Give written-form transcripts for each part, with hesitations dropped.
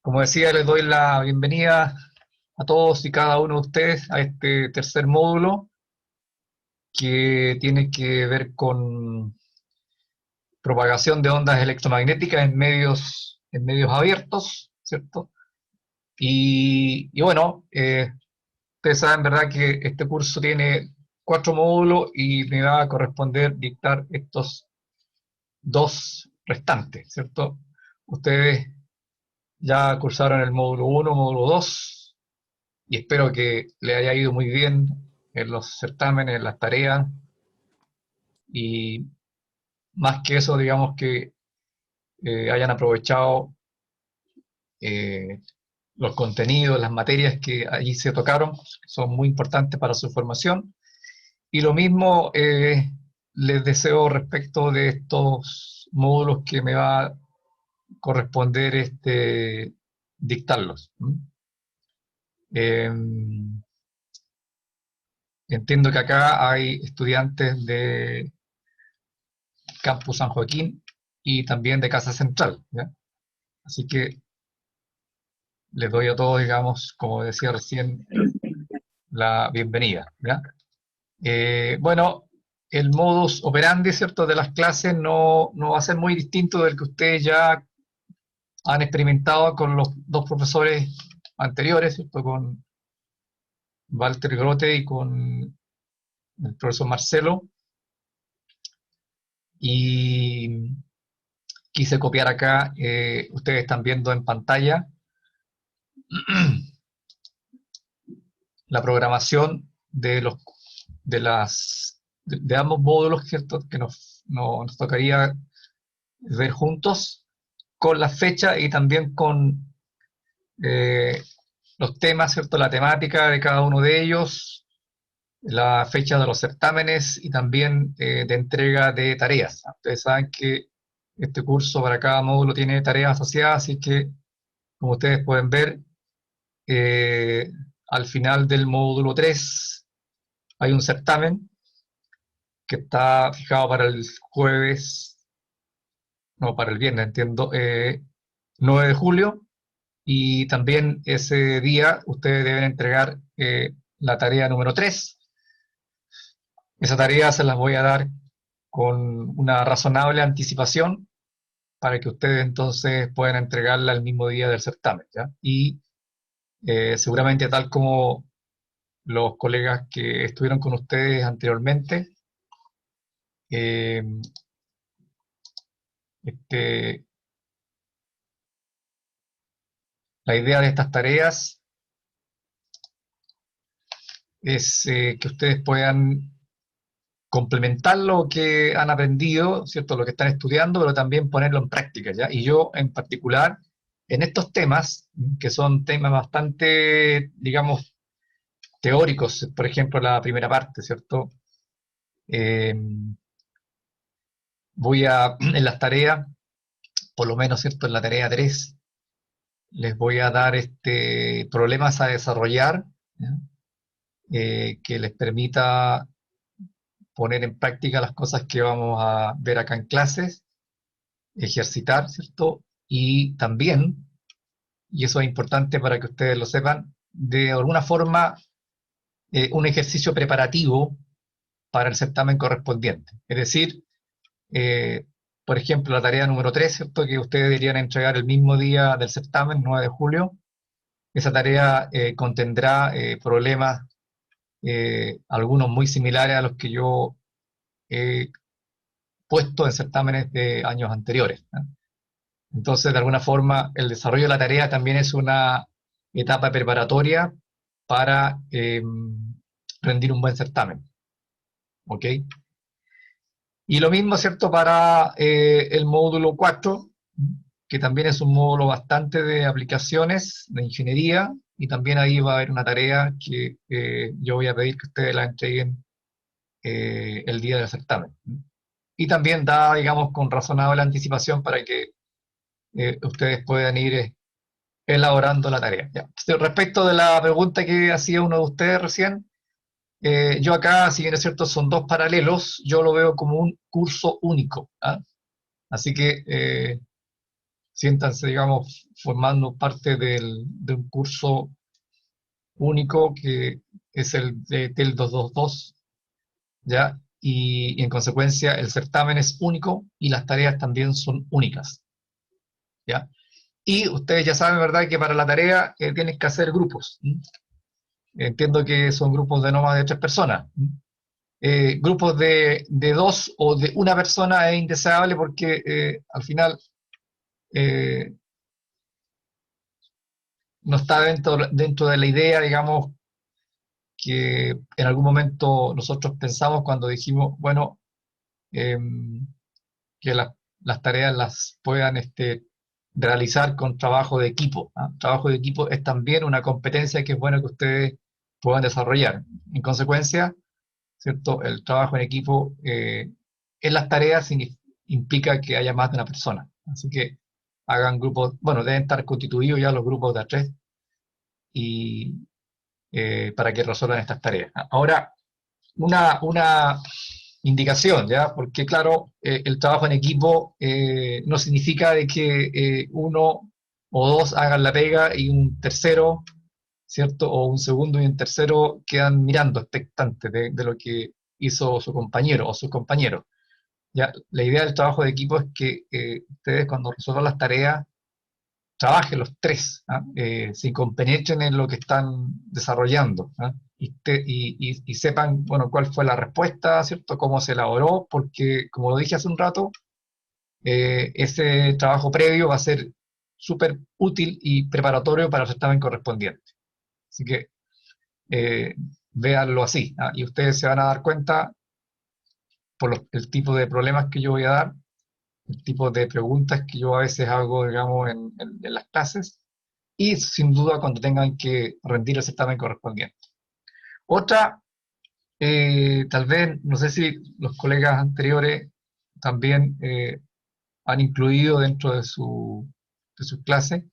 Como decía, les doy la bienvenida a todos y cada uno de ustedes a este tercer módulo que tiene que ver con propagación de ondas electromagnéticas en medios abiertos, ¿cierto? Y bueno, ustedes saben, ¿verdad?, que este curso tiene 4 módulos y me va a corresponder dictar estos 2 restantes, ¿cierto? Ustedes ya cursaron el módulo 1, módulo 2, y espero que le haya ido muy bien en los certámenes, en las tareas, y más que eso, digamos que hayan aprovechado eh, los contenidos, las materias que allí se tocaron, que son muy importantes para su formación, y lo mismo les deseo respecto de estos módulos que me va a corresponder dictarlos. Eh, Entiendo que acá hay estudiantes de Campus San Joaquín y también de Casa Central, ¿ya? Así que les doy a todos, digamos, como decía recién, la bienvenida, ¿ya? Bueno, el modus operandi, ¿cierto?, de las clases no va a ser muy distinto del que ustedes ya han experimentado con los 2 profesores anteriores, ¿cierto?, con Walter Grote y con el profesor Marcelo. Y quise copiar acá, ustedes están viendo en pantalla la programación de ambos módulos, ¿cierto?, que nos tocaría ver juntos, con la fecha y también con eh, los temas, ¿cierto?, la temática de cada uno de ellos, la fecha de los certámenes y también de entrega de tareas. Ustedes saben que este curso para cada módulo tiene tareas asociadas, así que, como ustedes pueden ver, eh, al final del módulo 3 hay un certamen que está fijado para el jueves, no, para el viernes, entiendo, 9 de julio, y también ese día ustedes deben entregar la tarea número 3. Esa tarea se las voy a dar con una razonable anticipación para que ustedes entonces puedan entregarla el mismo día del certamen, ¿ya? Y seguramente, tal como los colegas que estuvieron con ustedes anteriormente, eh, este, la idea de estas tareas es que ustedes puedan complementar lo que han aprendido, ¿cierto?, lo que están estudiando, pero también ponerlo en práctica, ¿ya? Y yo, en particular, en estos temas, que son temas bastante, digamos, teóricos, por ejemplo, la primera parte, ¿cierto? Eh, en las tareas, por lo menos, ¿cierto?, en la tarea 3, les voy a dar problemas a desarrollar, ¿ya?, que les permita poner en práctica las cosas que vamos a ver acá en clases, ejercitar, ¿cierto? Y también, y eso es importante para que ustedes lo sepan, de alguna forma un ejercicio preparativo para el certamen correspondiente. Es decir, eh, por ejemplo, la tarea número 3, ¿cierto?, que ustedes deberían entregar el mismo día del certamen, 9 de julio, esa tarea contendrá problemas, algunos muy similares a los que yo he puesto en certámenes de años anteriores, ¿no? Entonces, de alguna forma, el desarrollo de la tarea también es una etapa preparatoria para rendir un buen certamen, ¿ok? Y lo mismo, ¿cierto?, para el módulo 4, que también es un módulo bastante de aplicaciones, de ingeniería, y también ahí va a haber una tarea que yo voy a pedir que ustedes la entreguen el día del certamen. Y también da, digamos, con razonable anticipación para que ustedes puedan ir elaborando la tarea. Ya. Respecto de la pregunta que hacía uno de ustedes recién, yo acá, si bien es cierto, son 2 paralelos, yo lo veo como un curso único, ¿ah? Así que siéntanse, digamos, formando parte de un curso único que es el de TEL 222, ¿ya? Y en consecuencia el certamen es único y las tareas también son únicas, ¿ya? Y ustedes ya saben, ¿verdad?, que para la tarea tienen que hacer grupos. Entiendo que son grupos de no más de 3 personas. Grupos de 2 o de una persona es indeseable porque al final eh, no está dentro de la idea, digamos, que en algún momento nosotros pensamos cuando dijimos, bueno, eh, que las tareas las puedan realizar con trabajo de equipo, ¿ah? Trabajo de equipo es también una competencia que es bueno que ustedes puedan desarrollar. En consecuencia, ¿cierto? El trabajo en equipo en las tareas implica que haya más de una persona. Así que hagan grupos, bueno, deben estar constituidos ya los grupos de A3 y para que resuelvan estas tareas. Ahora, una indicación, ¿ya? Porque claro, el trabajo en equipo no significa de que uno o dos hagan la pega y un tercero, ¿cierto? O un segundo y un tercero quedan mirando expectantes de lo que hizo su compañero o sus compañeros. Ya, la idea del trabajo de equipo es que ustedes cuando resuelvan las tareas trabajen los tres, ¿ah? Se compenetren en lo que están desarrollando, ¿ah? Y sepan, bueno, cuál fue la respuesta, ¿cierto? Cómo se elaboró, porque, como lo dije hace un rato, ese trabajo previo va a ser súper útil y preparatorio para el certamen correspondiente. Así que eh, véanlo así, ¿ah? Y ustedes se van a dar cuenta por el tipo de problemas que yo voy a dar, el tipo de preguntas que yo a veces hago, digamos, en las clases, y sin duda cuando tengan que rendir el certamen correspondiente. Otra, tal vez, no sé si los colegas anteriores también han incluido dentro de sus clases,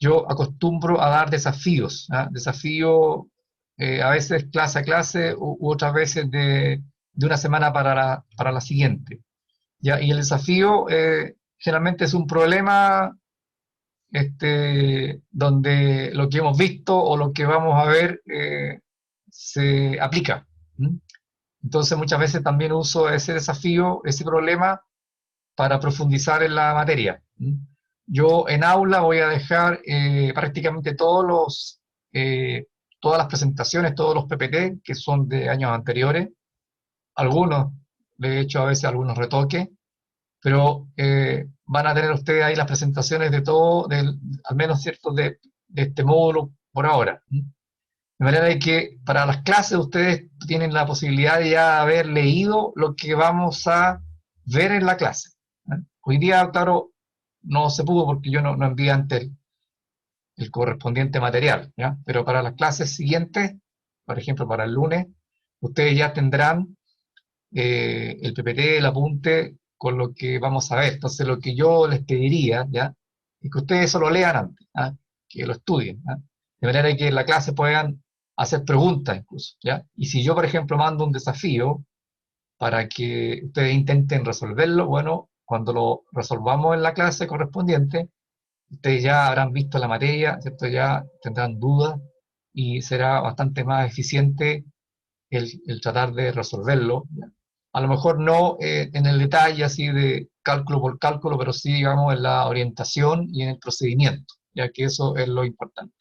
yo acostumbro a dar desafíos, ¿ah? Desafíos a veces clase a clase u otras veces de una semana para la siguiente. ¿Ya? Y el desafío generalmente es un problema donde lo que hemos visto o lo que vamos a ver se aplica. ¿Mm? Entonces muchas veces también uso ese desafío, ese problema, para profundizar en la materia. ¿Mm? Yo en aula voy a dejar prácticamente todas las presentaciones, todos los PPT que son de años anteriores, algunos, de hecho a veces algunos retoques, pero van a tener ustedes ahí las presentaciones de todo, al menos cierto, de este módulo por ahora. De manera de que para las clases ustedes tienen la posibilidad de ya haber leído lo que vamos a ver en la clase. Hoy día, claro, no se pudo porque yo no envié antes el correspondiente material, ¿ya? Pero para las clases siguientes, por ejemplo, para el lunes, ustedes ya tendrán el PPT, el apunte con lo que vamos a ver. Entonces, lo que yo les pediría, ¿ya?, es que ustedes eso lo lean antes, ¿ah? Que lo estudien, ¿ah? De manera que en la clase puedan hacer preguntas incluso, ¿ya? Y si yo, por ejemplo, mando un desafío para que ustedes intenten resolverlo, bueno, cuando lo resolvamos en la clase correspondiente, ustedes ya habrán visto la materia, ¿cierto? Ya tendrán dudas y será bastante más eficiente el tratar de resolverlo, ¿ya? A lo mejor no en el detalle así de cálculo por cálculo, pero sí, digamos, en la orientación y en el procedimiento, ya que eso es lo importante.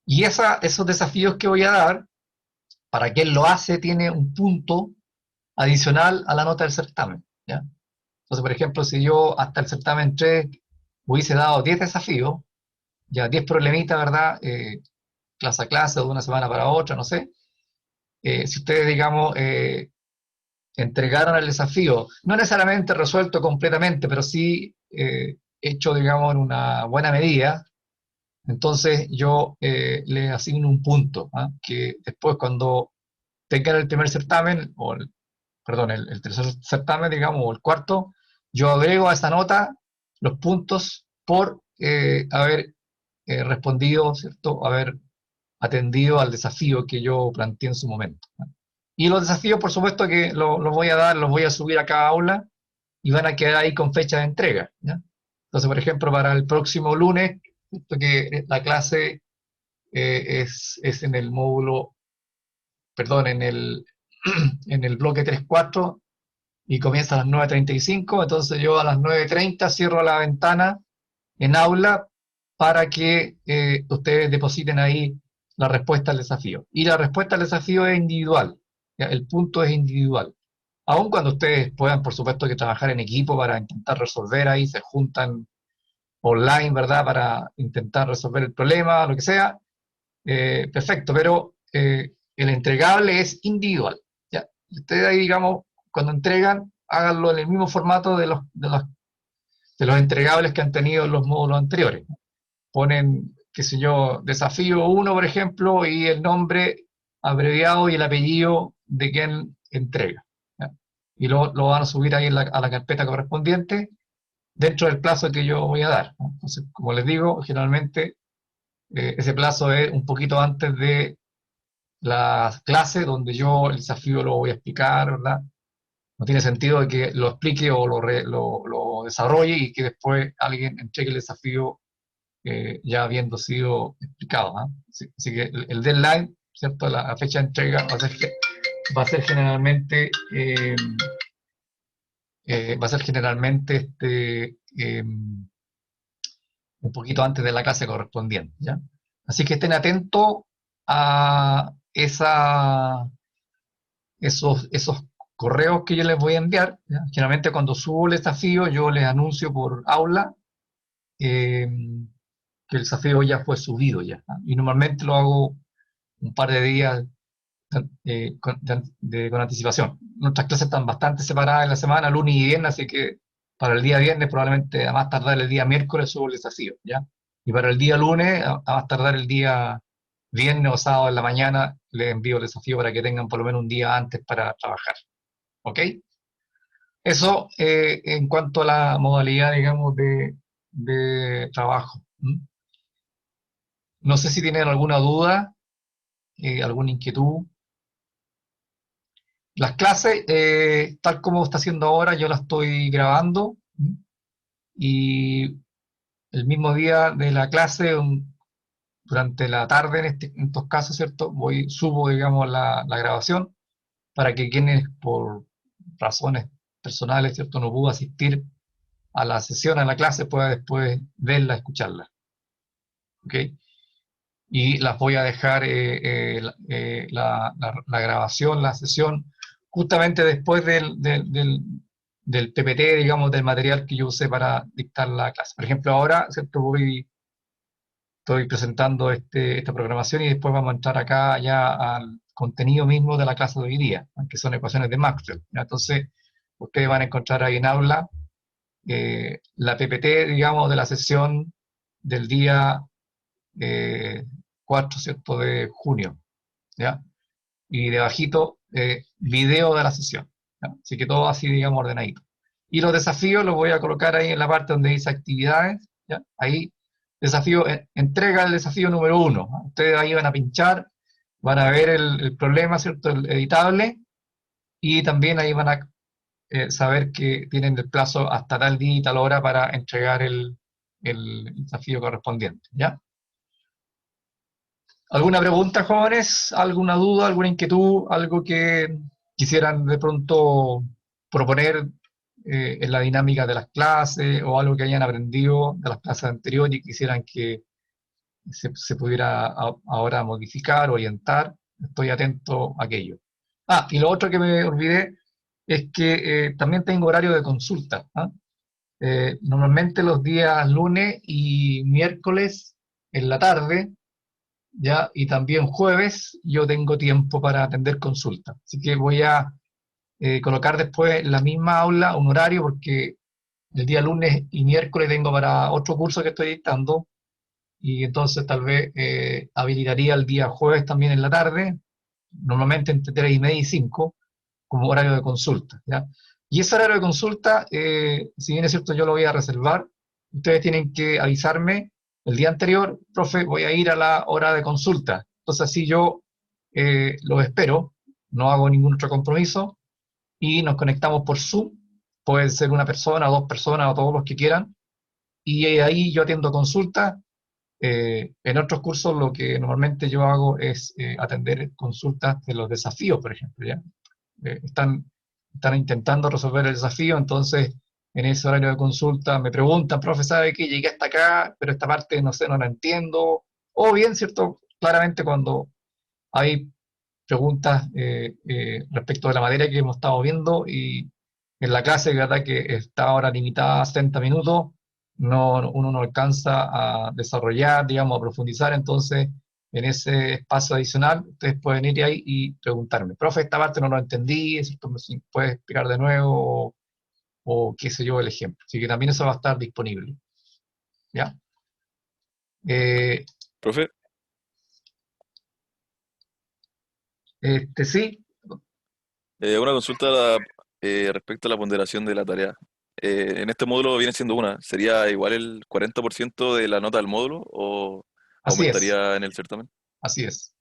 Y esos desafíos que voy a dar, para quien lo hace, tiene un punto adicional a la nota del certamen, ¿ya? Entonces, por ejemplo, si yo hasta el certamen 3 hubiese dado 10 desafíos, ya 10 problemitas, ¿verdad? Clase a clase, o de una semana para otra, no sé. Si ustedes, digamos, entregaron el desafío, no necesariamente resuelto completamente, pero sí hecho, digamos, en una buena medida, entonces yo les asigno un punto, ¿ah? Que después cuando tengan el primer certamen, perdón, el tercer certamen, digamos, o el cuarto, yo agrego a esa nota los puntos por haber respondido, ¿cierto? Haber atendido al desafío que yo planteé en su momento, ¿no? Y los desafíos, por supuesto, que los voy a dar, los voy a subir a cada aula y van a quedar ahí con fecha de entrega, ¿ya? Entonces, por ejemplo, para el próximo lunes, que la clase es en el módulo, perdón, en el bloque 3.4 y comienza a las 9:35, entonces yo a las 9:30 cierro la ventana en aula para que ustedes depositen ahí la respuesta al desafío. Y la respuesta al desafío es individual, ¿ya? El punto es individual. Aun cuando ustedes puedan, por supuesto, que trabajar en equipo para intentar resolver ahí, se juntan online, ¿verdad? Para intentar resolver el problema, lo que sea, perfecto, pero el entregable es individual, ¿ya? Ustedes ahí, digamos, cuando entregan, háganlo en el mismo formato de los entregables que han tenido en los módulos anteriores. Ponen, qué sé yo, desafío 1, por ejemplo, y el nombre abreviado y el apellido de quien entrega, ¿ya? Y lo van a subir ahí a la carpeta correspondiente dentro del plazo que yo voy a dar, ¿no? Entonces, como les digo, generalmente ese plazo es un poquito antes de la clase donde yo el desafío lo voy a explicar, ¿verdad? No tiene sentido de que lo explique o lo desarrolle y que después alguien entregue el desafío ya habiendo sido explicado, ¿no? Así que el deadline, ¿cierto? La fecha de entrega va a ser generalmente, un poquito antes de la clase correspondiente, ¿ya? Así que estén atentos a esos correos que yo les voy a enviar, ¿ya? Generalmente cuando subo el desafío yo les anuncio por aula eh, que el desafío ya fue subido ya, ¿no? Y normalmente lo hago un par de días con anticipación. Nuestras clases están bastante separadas en la semana, lunes y viernes, así que para el día viernes probablemente a más tardar el día miércoles subo el desafío, ¿ya? Y para el día lunes, a más tardar el día viernes o sábado en la mañana, les envío el desafío para que tengan por lo menos un día antes para trabajar, ¿ok? Eso en cuanto a la modalidad, digamos, de trabajo. No sé si tienen alguna duda, alguna inquietud. Las clases, tal como está haciendo ahora, yo las estoy grabando y el mismo día de la clase, durante la tarde en estos casos, ¿cierto? Subo, digamos, la grabación para que quienes por razones personales, ¿cierto? No pudo asistir a la sesión, a la clase, pueda después verla, escucharla, ¿ok? Y las voy a dejar la grabación, la sesión, justamente después del PPT, digamos, del material que yo usé para dictar la clase. Por ejemplo, ahora, ¿cierto? Estoy presentando esta programación y después vamos a entrar acá ya al contenido mismo de la clase de hoy día, que son ecuaciones de Maxwell, ¿ya? Entonces, ustedes van a encontrar ahí en aula la PPT, digamos, de la sesión del día eh, 4, ¿cierto?, de junio, ¿ya? Y debajito, video de la sesión, ¿ya? Así que todo así, digamos, ordenadito. Y los desafíos los voy a colocar ahí en la parte donde dice actividades, ¿ya? Ahí, desafío, entrega el desafío número 1, ¿no? Ustedes ahí van a pinchar, van a ver el problema, ¿cierto?, el editable, y también ahí van a saber que tienen el plazo hasta tal día y tal hora para entregar el desafío correspondiente, ¿ya? ¿Alguna pregunta, jóvenes? ¿Alguna duda, alguna inquietud? ¿Algo que quisieran de pronto proponer en la dinámica de las clases o algo que hayan aprendido de las clases anteriores y quisieran que se pudiera ahora modificar, orientar? Estoy atento a aquello. Ah, y lo otro que me olvidé es que también tengo horario de consulta, ¿ah? Normalmente los días lunes y miércoles en la tarde, ¿ya? Y también jueves yo tengo tiempo para atender consultas. Así que voy a colocar después en la misma aula un horario porque el día lunes y miércoles tengo para otro curso que estoy dictando y entonces tal vez habilitaría el día jueves también en la tarde, normalmente entre 3:30 y 5, como horario de consulta, ¿ya? Y ese horario de consulta, si bien es cierto, yo lo voy a reservar, ustedes tienen que avisarme el día anterior, profe, voy a ir a la hora de consulta. Entonces así yo los espero, no hago ningún otro compromiso y nos conectamos por Zoom. Puede ser una persona, o dos personas, o todos los que quieran, y ahí yo atiendo consultas. En otros cursos lo que normalmente yo hago es atender consultas de los desafíos, por ejemplo, ¿ya? Están intentando resolver el desafío, entonces en ese horario de consulta me preguntan, profe, ¿sabe qué? Llegué hasta acá, pero esta parte no sé, no la entiendo. O bien, ¿cierto? Claramente cuando hay preguntas respecto de la materia que hemos estado viendo y en la clase, ¿verdad? Que está ahora limitada a 70 minutos, uno no alcanza a desarrollar, digamos, a profundizar, entonces en ese espacio adicional ustedes pueden ir ahí y preguntarme, profe, esta parte no lo entendí, ¿cierto? ¿Me puedes explicar de nuevo? O qué sé yo, el ejemplo. Así que también eso va a estar disponible. ¿Ya? Eh, Profe, sí, una consulta respecto a la ponderación de la tarea. En este módulo viene siendo una. ¿Sería igual el 40% de la nota del módulo o así es, aumentaría en el certamen? así es.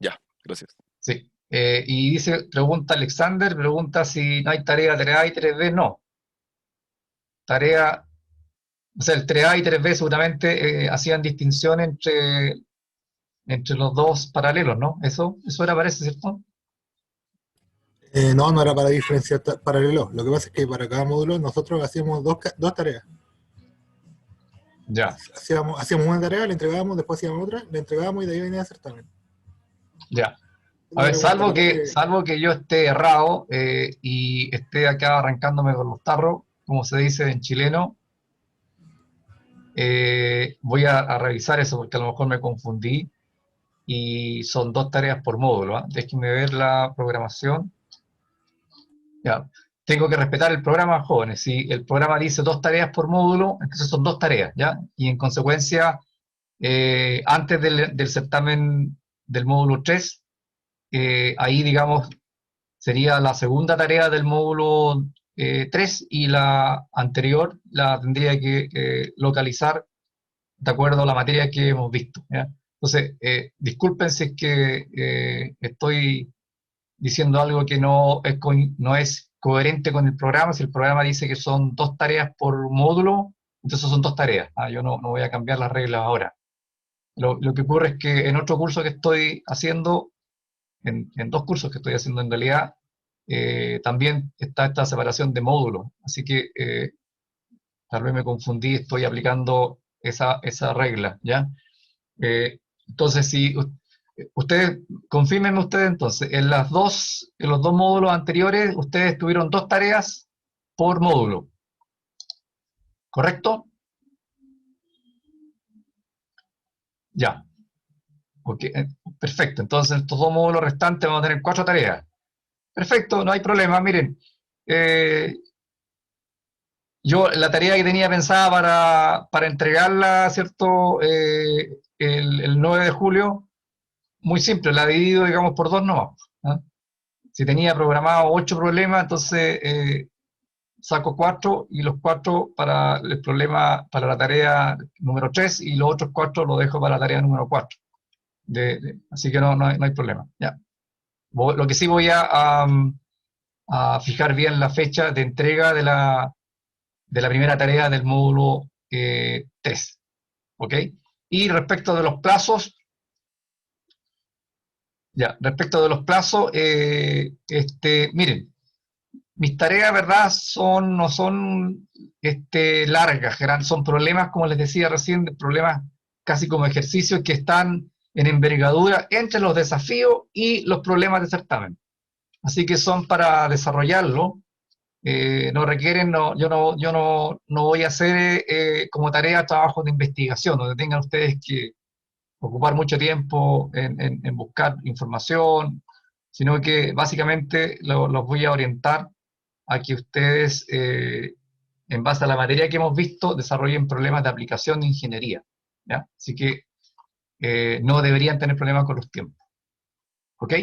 Ya, gracias. Sí. Y dice, pregunta Alexander, pregunta si no hay tarea 3A y 3B. No. Tarea, o sea, el 3A y 3B seguramente hacían distinción entre los dos paralelos, ¿no? Eso era, parece, ¿cierto? No, no era para diferenciar paralelos. Lo que pasa es que para cada módulo nosotros hacíamos dos tareas. Ya, Hacíamos una tarea, la entregábamos, después hacíamos otra, la entregábamos y de ahí venía el certamen. ya. A No ver, era cuenta aparte. salvo que yo esté errado y esté acá arrancándome con los tarros, como se dice en chileno, voy a revisar eso porque a lo mejor me confundí y son dos tareas por módulo. ¿Ah? Déjenme ver la programación. Ya. Tengo que respetar el programa, jóvenes. Si el programa dice dos tareas por módulo, entonces son dos tareas, ¿ya? Y en consecuencia, antes del certamen del módulo 3, ahí, digamos, sería la segunda tarea del módulo 3 y la anterior la tendría que localizar de acuerdo a la materia que hemos visto, ¿ya? Entonces, disculpen si es que estoy diciendo algo que no es coherente con el programa. Si el programa dice que son dos tareas por módulo, entonces son dos tareas. Yo no voy a cambiar las reglas ahora. Lo que ocurre es que en otro curso que estoy haciendo, en dos cursos que estoy haciendo en realidad, también está esta separación de módulos. Así que tal vez me confundí, estoy aplicando esa regla, ¿ya? Entonces, si ustedes, confírmenme ustedes entonces, en los dos módulos anteriores, ustedes tuvieron dos tareas por módulo, ¿correcto? Ya, ok, perfecto. Entonces, en estos dos módulos restantes vamos a tener cuatro tareas. Perfecto, no hay problema. Miren, eh, yo la tarea que tenía pensada para entregarla, ¿cierto? El 9 de julio, muy simple, la divido, digamos, por dos nomás. ¿Ah? Si tenía programado ocho problemas, entonces saco cuatro y los cuatro para el problema, para la tarea número 3 y los otros cuatro los dejo para la tarea número 4. Así que no hay problema. Ya. Lo que sí voy a fijar bien la fecha de entrega de la primera tarea del módulo 3. ¿Ok? Y respecto de los plazos, ya, respecto de los plazos, miren, mis tareas, ¿verdad? No son largas, son problemas, como les decía recién, problemas casi como ejercicios que están en envergadura entre los desafíos y los problemas de certamen. Así que son para desarrollarlo. No requieren, yo no voy a hacer como tarea trabajos de investigación, donde tengan ustedes que ocupar mucho tiempo en buscar información, sino que básicamente los voy a orientar a que ustedes, en base a la materia que hemos visto, desarrollen problemas de aplicación de ingeniería. ¿Ya? Así que no deberían tener problemas con los tiempos. ¿Ok?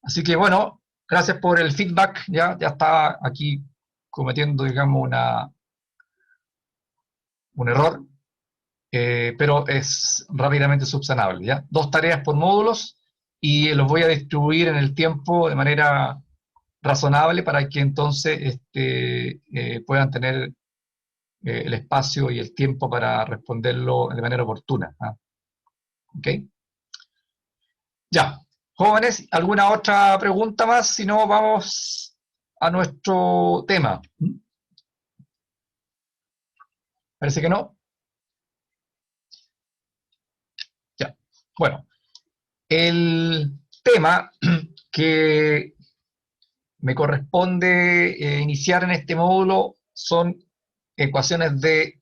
Así que bueno, gracias por el feedback. Ya estaba aquí cometiendo, digamos, un error, pero es rápidamente subsanable. ¿Ya? Dos tareas por módulos y los voy a distribuir en el tiempo de manera razonable para que entonces puedan tener el espacio y el tiempo para responderlo de manera oportuna. ¿Ok? Ya. Jóvenes, ¿alguna otra pregunta más? Si no, vamos a nuestro tema. Parece que no. Ya. Bueno, el tema que me corresponde iniciar en este módulo son ecuaciones de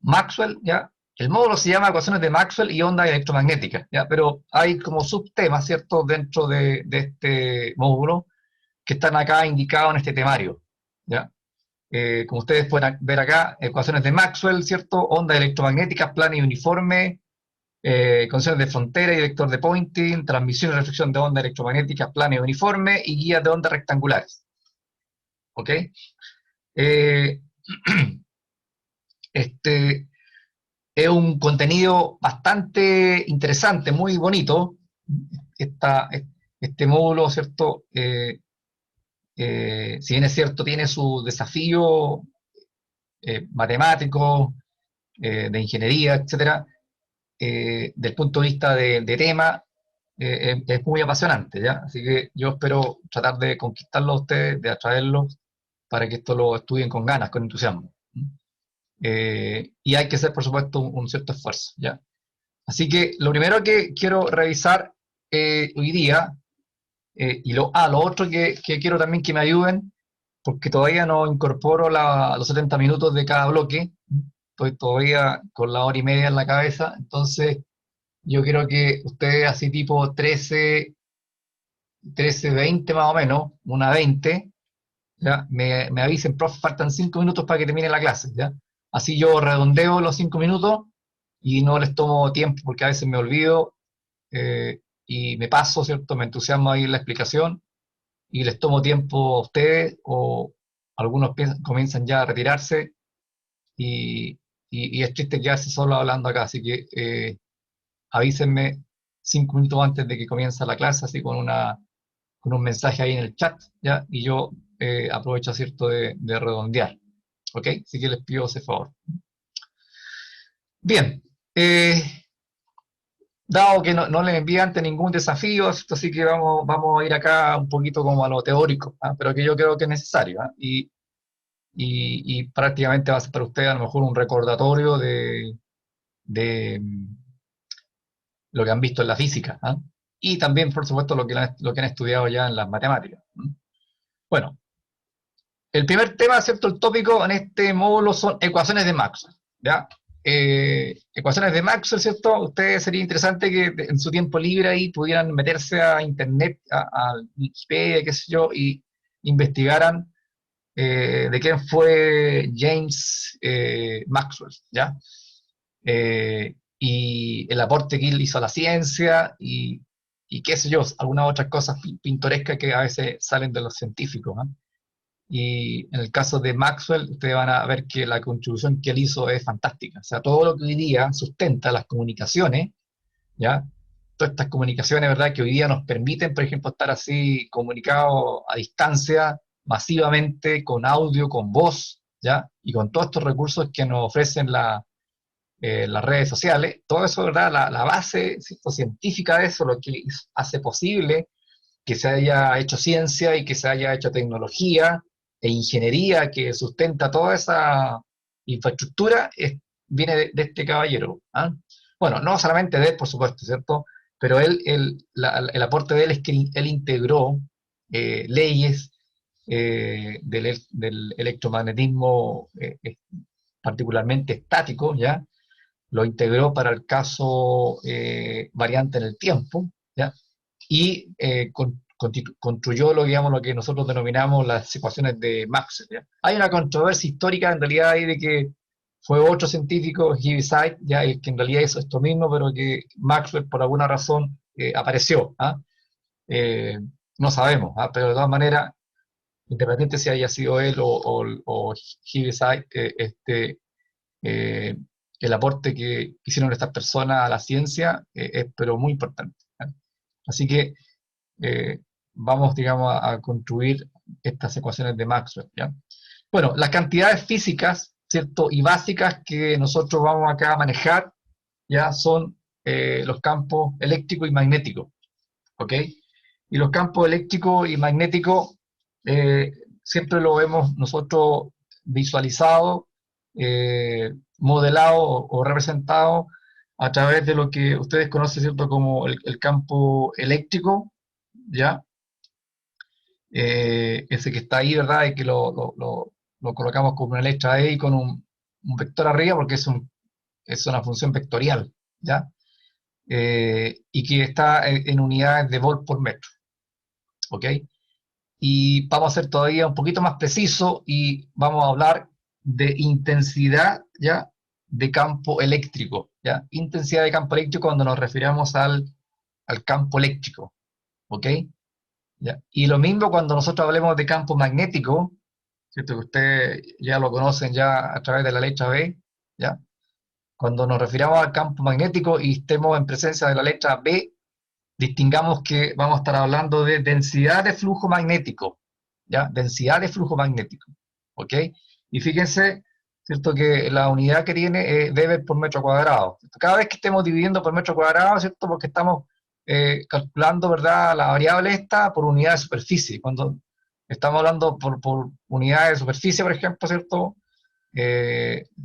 Maxwell, ¿ya? El módulo se llama ecuaciones de Maxwell y ondas electromagnéticas, ¿ya? Pero hay como subtemas, ¿cierto?, dentro de este módulo que están acá indicados en este temario, ¿ya? Como ustedes pueden ver acá, ecuaciones de Maxwell, ¿cierto? Ondas electromagnéticas, plana y uniforme, condiciones de frontera y vector de Poynting, transmisión y reflexión de ondas electromagnéticas, plana y uniforme, y guías de ondas rectangulares. ¿Ok? Este es un contenido bastante interesante, muy bonito. Este módulo, ¿cierto? Si bien es cierto, tiene su desafío matemático, de ingeniería, etcétera, del punto de vista de tema, es muy apasionante, ¿ya? Así que yo espero tratar de conquistarlo a ustedes, de atraerlos, para que esto lo estudien con ganas, con entusiasmo. Y hay que hacer, por supuesto, un cierto esfuerzo, ¿ya? Así que lo primero que quiero revisar hoy día, y lo otro que quiero también que me ayuden, porque todavía no incorporo los 70 minutos de cada bloque, estoy todavía con la hora y media en la cabeza, entonces yo quiero que ustedes así tipo 13:20 más o menos, una 20, ¿ya? Me avisen, profe, faltan 5 minutos para que termine la clase, ¿ya? Así yo redondeo los 5 minutos y no les tomo tiempo porque a veces me olvido y me paso, ¿cierto? Me entusiasmo ahí en la explicación y les tomo tiempo a ustedes o algunos comienzan ya a retirarse y es triste quedarse solo hablando acá, así que avísenme 5 minutos antes de que comience la clase, así con un mensaje ahí en el chat, ¿ya? Y yo aprovecho, ¿cierto?, de redondear, ¿ok? Así que les pido ese favor. Bien, dado que no les envié antes ningún desafío, así que vamos a ir acá un poquito como a lo teórico, pero que yo creo que es necesario, y prácticamente va a ser para ustedes a lo mejor un recordatorio de lo que han visto en la física, y también, por supuesto, lo que han estudiado ya en las matemáticas. Bueno, el primer tema, ¿cierto? El tópico en este módulo son ecuaciones de Maxwell, ¿ya? Ecuaciones de Maxwell, ¿cierto? Ustedes sería interesante que en su tiempo libre ahí pudieran meterse a internet, a Wikipedia, qué sé yo, y investigaran de quién fue James Maxwell, ¿ya? Y el aporte que él hizo a la ciencia y qué sé yo, algunas otras cosas pintorescas que a veces salen de los científicos, ¿no? Y en el caso de Maxwell, ustedes van a ver que la contribución que él hizo es fantástica. O sea, todo lo que hoy día sustenta las comunicaciones, ¿ya? Todas estas comunicaciones, ¿verdad?, que hoy día nos permiten, por ejemplo, estar así comunicados a distancia, masivamente, con audio, con voz, ¿ya? Y con todos estos recursos que nos ofrecen las redes sociales, todo eso, ¿verdad? La base, ¿cierto?, científica de eso, lo que hace posible que se haya hecho ciencia y que se haya hecho tecnología e ingeniería que sustenta toda esa infraestructura, viene de este caballero. Bueno, no solamente de él, por supuesto, ¿cierto? Pero el aporte de él es que él integró leyes del electromagnetismo particularmente estático, ¿ya? Lo integró para el caso variante en el tiempo, ¿ya? Y construyó digamos, lo que nosotros denominamos las ecuaciones de Maxwell, ¿ya? Hay una controversia histórica en realidad ahí de que fue otro científico, Heaviside, ya el que en realidad hizo esto mismo, pero que Maxwell por alguna razón apareció. Eh, no sabemos, pero de todas maneras, independiente si haya sido él o Heaviside, eh, el aporte que hicieron estas personas a la ciencia es pero muy importante. Así que vamos, digamos, a construir estas ecuaciones de Maxwell, ¿ya? Bueno, las cantidades físicas, ¿cierto? Y básicas que nosotros vamos acá a manejar, ya son los campos eléctrico y magnético, ¿ok? Y los campos eléctricos y magnéticos siempre lo hemos nosotros visualizado, modelado o representado a través de lo que ustedes conocen, ¿cierto?, como el campo eléctrico, ¿ya? Ese que está ahí, ¿verdad? Y que lo colocamos como una letra E y con un vector arriba porque es una función vectorial, ¿ya? Y que está en unidades de volt por metro, ¿ok? Y vamos a ser todavía un poquito más preciso y vamos a hablar de intensidad, ¿ya?, de campo eléctrico, ¿ya? Intensidad de campo eléctrico cuando nos refiramos al campo eléctrico, ¿ok? ¿Ya? Y lo mismo cuando nosotros hablemos de campo magnético, ¿cierto?, que ustedes ya lo conocen ya a través de la letra B, ¿ya? Cuando nos refiramos al campo magnético y estemos en presencia de la letra B, distingamos que vamos a estar hablando de densidad de flujo magnético, ¿ya? Densidad de flujo magnético, ¿ok? Y fíjense, ¿cierto?, que la unidad que tiene es Weber por metro cuadrado. Cada vez que estemos dividiendo por metro cuadrado, ¿cierto?, porque estamos calculando, ¿verdad?, la variable esta por unidad de superficie. Cuando estamos hablando por unidad de superficie, por ejemplo, ¿cierto?,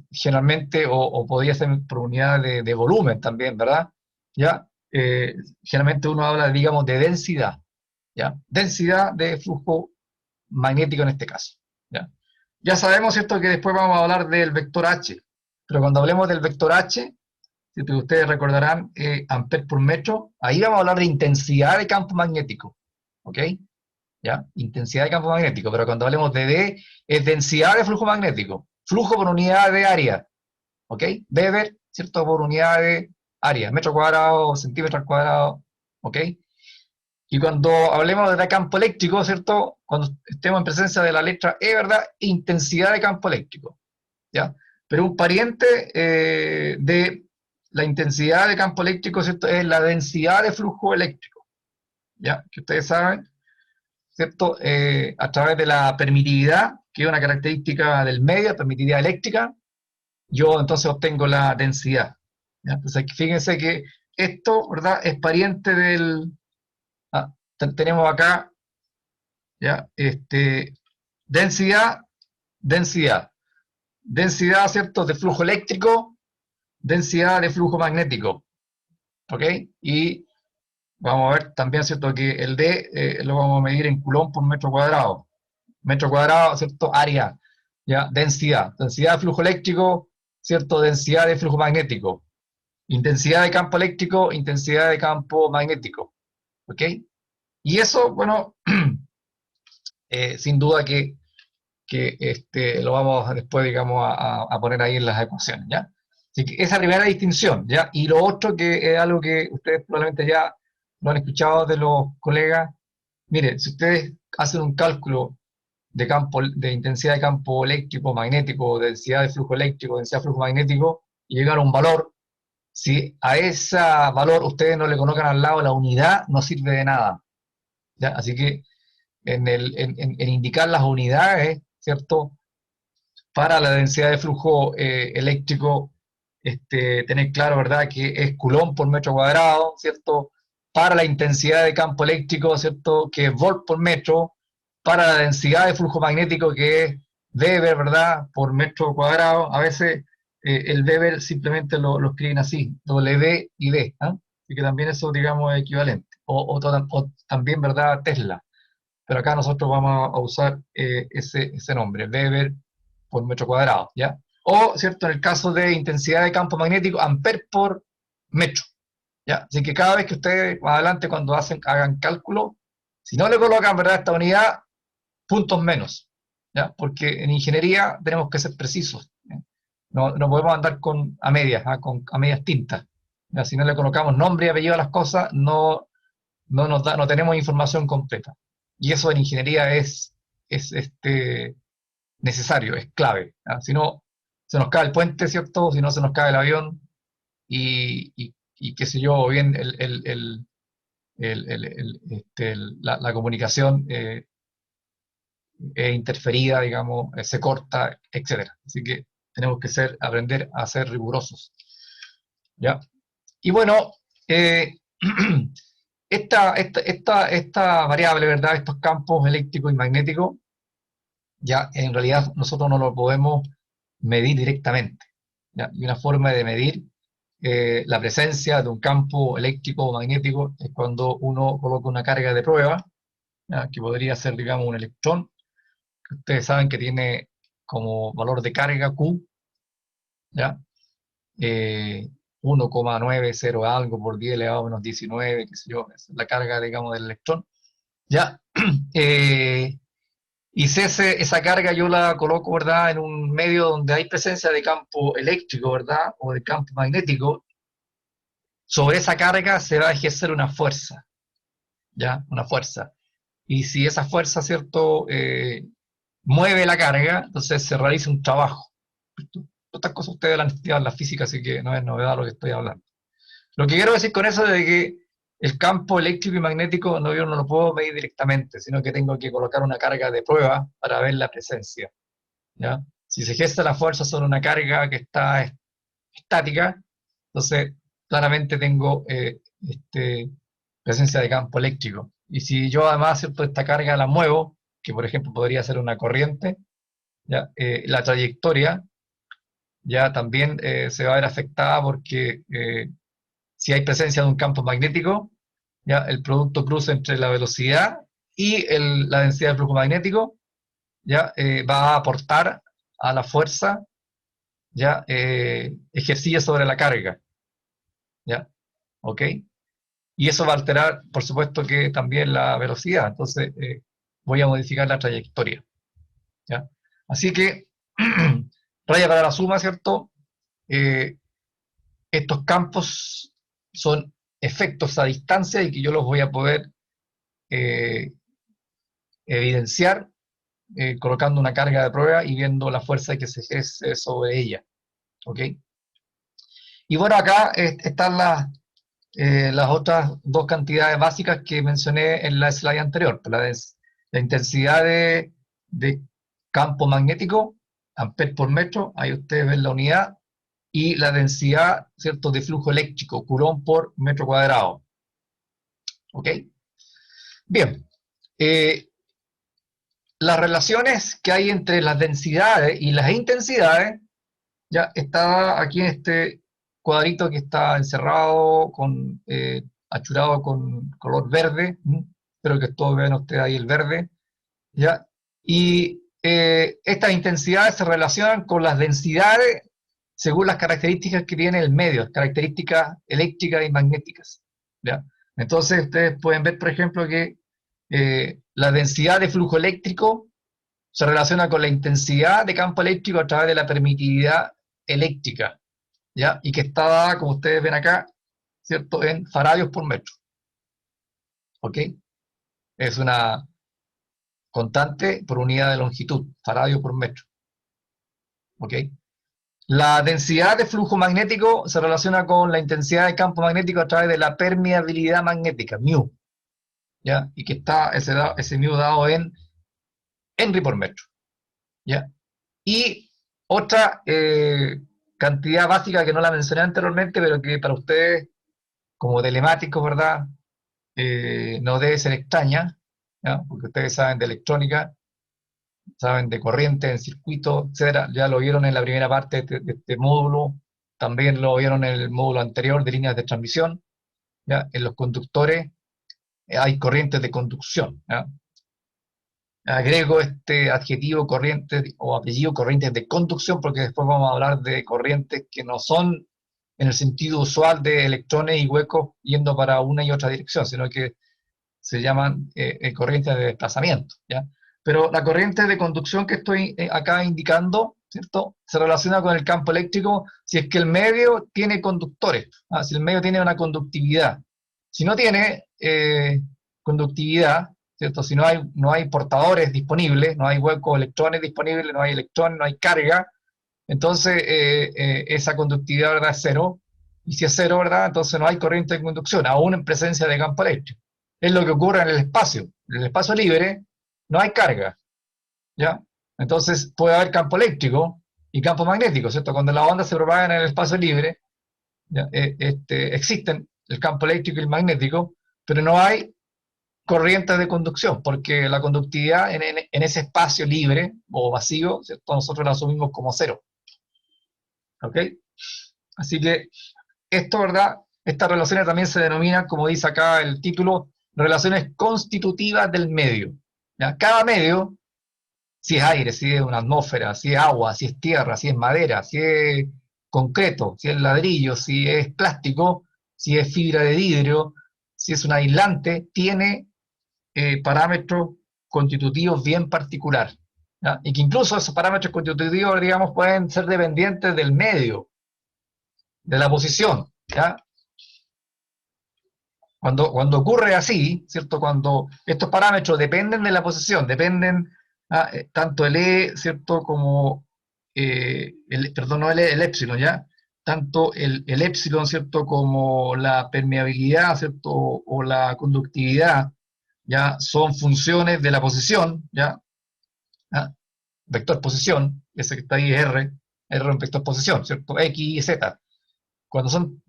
generalmente, o podría ser por unidad de volumen también, ¿verdad? ¿Ya? Generalmente uno habla, digamos, de densidad, ¿ya? Densidad de flujo magnético en este caso, ¿ya? Ya sabemos, ¿cierto?, que después vamos a hablar del vector H, pero cuando hablemos del vector H, ¿cierto?, que ustedes recordarán amperes por metro, ahí vamos a hablar de intensidad de campo magnético, ¿ok? ¿Ya? Intensidad de campo magnético, pero cuando hablemos de D, es densidad de flujo magnético, flujo por unidad de área, ¿ok? Weber, ¿cierto?, por unidad de área, metro cuadrado, centímetro al cuadrado, ¿ok? Y cuando hablemos de campo eléctrico, ¿cierto?, cuando estemos en presencia de la letra E, ¿verdad?, intensidad de campo eléctrico, ¿ya? Pero un pariente de la intensidad de campo eléctrico, ¿cierto?, es la densidad de flujo eléctrico, ¿ya? Que ustedes saben, ¿cierto?, a través de la permitividad, que es una característica del medio, permitividad eléctrica, yo entonces obtengo la densidad, ¿ya? Entonces fíjense que esto, ¿verdad?, es pariente del... tenemos acá, ¿ya?, densidad, densidad, densidad, ¿cierto?, de flujo eléctrico, densidad de flujo magnético, ¿ok? Y vamos a ver también, ¿cierto?, que el D lo vamos a medir en coulomb por metro cuadrado, ¿cierto?, área, ¿ya? Densidad, densidad de flujo eléctrico, ¿cierto?, densidad de flujo magnético, intensidad de campo eléctrico, intensidad de campo magnético, ¿ok? Y eso, bueno, sin duda que lo vamos después, digamos, a poner ahí en las ecuaciones, ¿ya? Así que esa primera distinción, ¿ya? Y lo otro que es algo que ustedes probablemente ya lo han escuchado de los colegas, miren, si ustedes hacen un cálculo de campo, de intensidad de campo eléctrico, magnético, densidad de flujo eléctrico, densidad de flujo magnético, y llegan a un valor, si a ese valor ustedes no le colocan al lado la unidad, no sirve de nada, ¿ya? Así que en indicar las unidades, ¿cierto?, para la densidad de flujo eléctrico, tener claro, ¿verdad?, que es coulomb por metro cuadrado, ¿cierto? Para la intensidad de campo eléctrico, ¿cierto?, que es volt por metro. Para la densidad de flujo magnético, que es Weber, ¿verdad?, por metro cuadrado. A veces el Weber simplemente lo escriben así, W y D, ¿ah? Así que también eso, digamos, es equivalente. O también, ¿verdad?, Tesla. Pero acá nosotros vamos a usar ese nombre, Weber por metro cuadrado, ¿ya? O, ¿cierto?, en el caso de intensidad de campo magnético, amper por metro, ¿ya? Así que cada vez que ustedes, más adelante, cuando hagan cálculo, si no le colocan, ¿verdad?, esta unidad, puntos menos, ¿ya? Porque en ingeniería tenemos que ser precisos, ¿ya? No podemos andar a medias, ¿ah?, a medias tintas, ¿ya? Si no le colocamos nombre y apellido a las cosas, no tenemos información completa. Y eso en ingeniería es necesario, es clave, ¿ah? Si no, se nos cae el puente, ¿cierto? Si no, se nos cae el avión y qué sé yo, bien la comunicación es interferida, digamos, se corta, etc. Así que tenemos que aprender a ser rigurosos, ¿ya? Y bueno, esta variable, ¿verdad? Estos campos eléctricos y magnéticos, ya en realidad nosotros no lo podemos medir directamente, ¿ya? Y una forma de medir la presencia de un campo eléctrico o magnético es cuando uno coloca una carga de prueba, ¿ya? Que podría ser, digamos, un electrón, que ustedes saben que tiene como valor de carga Q, ¿ya? 1,90 algo por 10 elevado a menos 19, qué sé yo, esa es la carga, digamos, del electrón, ¿ya? Y si esa carga yo la coloco, ¿verdad?, en un medio donde hay presencia de campo eléctrico, ¿verdad?, o de campo magnético, sobre esa carga se va a ejercer una fuerza, ¿ya? Una fuerza. Y si esa fuerza, ¿cierto?, mueve la carga, entonces se realiza un trabajo. Estas cosas ustedes las han estudiado en la física, así que no es novedad lo que estoy hablando. Lo que quiero decir con eso es de que el campo eléctrico y magnético yo no lo puedo medir directamente, sino que tengo que colocar una carga de prueba para ver la presencia, ¿ya? Si se ejerce la fuerza sobre una carga que está estática, entonces claramente tengo presencia de campo eléctrico. Y si yo además, ¿cierto?, esta carga la muevo, que por ejemplo podría ser una corriente, ¿ya? La trayectoria ya también se va a ver afectada porque si hay presencia de un campo magnético, ya el producto cruz entre la velocidad y la densidad del flujo magnético ya va a aportar a la fuerza ya ejercida sobre la carga, ¿ya? ¿Ok? Y eso va a alterar, por supuesto, que también la velocidad. Entonces, voy a modificar la trayectoria, ¿ya? Así que, raya para la suma, ¿cierto? Estos campos son efectos a distancia y que yo los voy a poder eh, evidenciar colocando una carga de prueba y viendo la fuerza que se ejerce sobre ella, ¿ok? Y bueno, acá están las otras dos cantidades básicas que mencioné en la slide anterior. La intensidad de campo magnético, amperes por metro, ahí ustedes ven la unidad, y la densidad, ¿cierto?, de flujo eléctrico, coulomb por metro cuadrado. ¿Ok? Bien. Las relaciones que hay entre las densidades y las intensidades, ya está aquí en este cuadrito que está encerrado, achurado con color verde. Espero que todos vean ustedes ahí el verde, ¿ya? Y estas intensidades se relacionan con las densidades según las características que tiene el medio, las características eléctricas y magnéticas, ¿ya? Entonces ustedes pueden ver, por ejemplo, que la densidad de flujo eléctrico se relaciona con la intensidad de campo eléctrico a través de la permitividad eléctrica, ¿ya? Y que está dada, como ustedes ven acá, ¿cierto?, en faradios por metro, ¿ok? Es una constante por unidad de longitud, faradio por metro, ¿ok? La densidad de flujo magnético se relaciona con la intensidad de campo magnético a través de la permeabilidad magnética, μ, ¿ya? Y que está ese μ dado en Henry por metro, ¿ya? Y otra cantidad básica que no la mencioné anteriormente, pero que para ustedes, como telemáticos, ¿verdad?, no debe ser extraña, ¿ya? Porque ustedes saben de electrónica, saben de corriente en circuito, etcétera. Ya lo vieron en la primera parte de este módulo, también lo vieron en el módulo anterior de líneas de transmisión, ¿ya? En los conductores hay corrientes de conducción, ¿ya? Agrego este adjetivo corriente o apellido corrientes de conducción porque después vamos a hablar de corrientes que no son en el sentido usual de electrones y huecos yendo para una y otra dirección, sino que se llaman corrientes de desplazamiento, ¿ya? Pero la corriente de conducción que estoy acá indicando, ¿cierto?, se relaciona con el campo eléctrico si es que el medio tiene conductores, ¿ah? Si el medio tiene una conductividad. Si no tiene conductividad, ¿cierto?, si no hay portadores disponibles, no hay huecos electrones disponibles, no hay electrones, no hay carga, entonces esa conductividad, ¿verdad?, es cero. Y si es cero, ¿verdad?, entonces no hay corriente de conducción, aún en presencia de campo eléctrico. Es lo que ocurre en el espacio. En el espacio libre no hay carga, ¿ya? Entonces puede haber campo eléctrico, y campo magnético, ¿cierto? Cuando las ondas se propagan en el espacio libre, ¿ya? Existen el campo eléctrico y el magnético, pero no hay corrientes de conducción, porque la conductividad en ese espacio libre o vacío, ¿cierto? Nosotros la asumimos como cero. ¿Ok? Así que esto, ¿verdad? Estas relaciones también se denominan, como dice acá el título, relaciones constitutivas del medio. ¿Ya? Cada medio, si es aire, si es una atmósfera, si es agua, si es tierra, si es madera, si es concreto, si es ladrillo, si es plástico, si es fibra de vidrio, si es un aislante, tiene parámetros constitutivos bien particulares. ¿Ya? Y que incluso esos parámetros constitutivos, digamos, pueden ser dependientes del medio, de la posición. ¿Ya? Cuando ocurre así, ¿cierto? Cuando estos parámetros dependen de la posición, dependen tanto el E, ¿cierto? Como, perdón, no el épsilon, ¿ya? Tanto el épsilon, ¿cierto? Como la permeabilidad, ¿cierto? O la conductividad, ¿ya? Son funciones de la posición, ¿ya? ¿Ah? Vector posición, ese que está ahí es R es un vector posición, ¿cierto? X y Z. Cuando son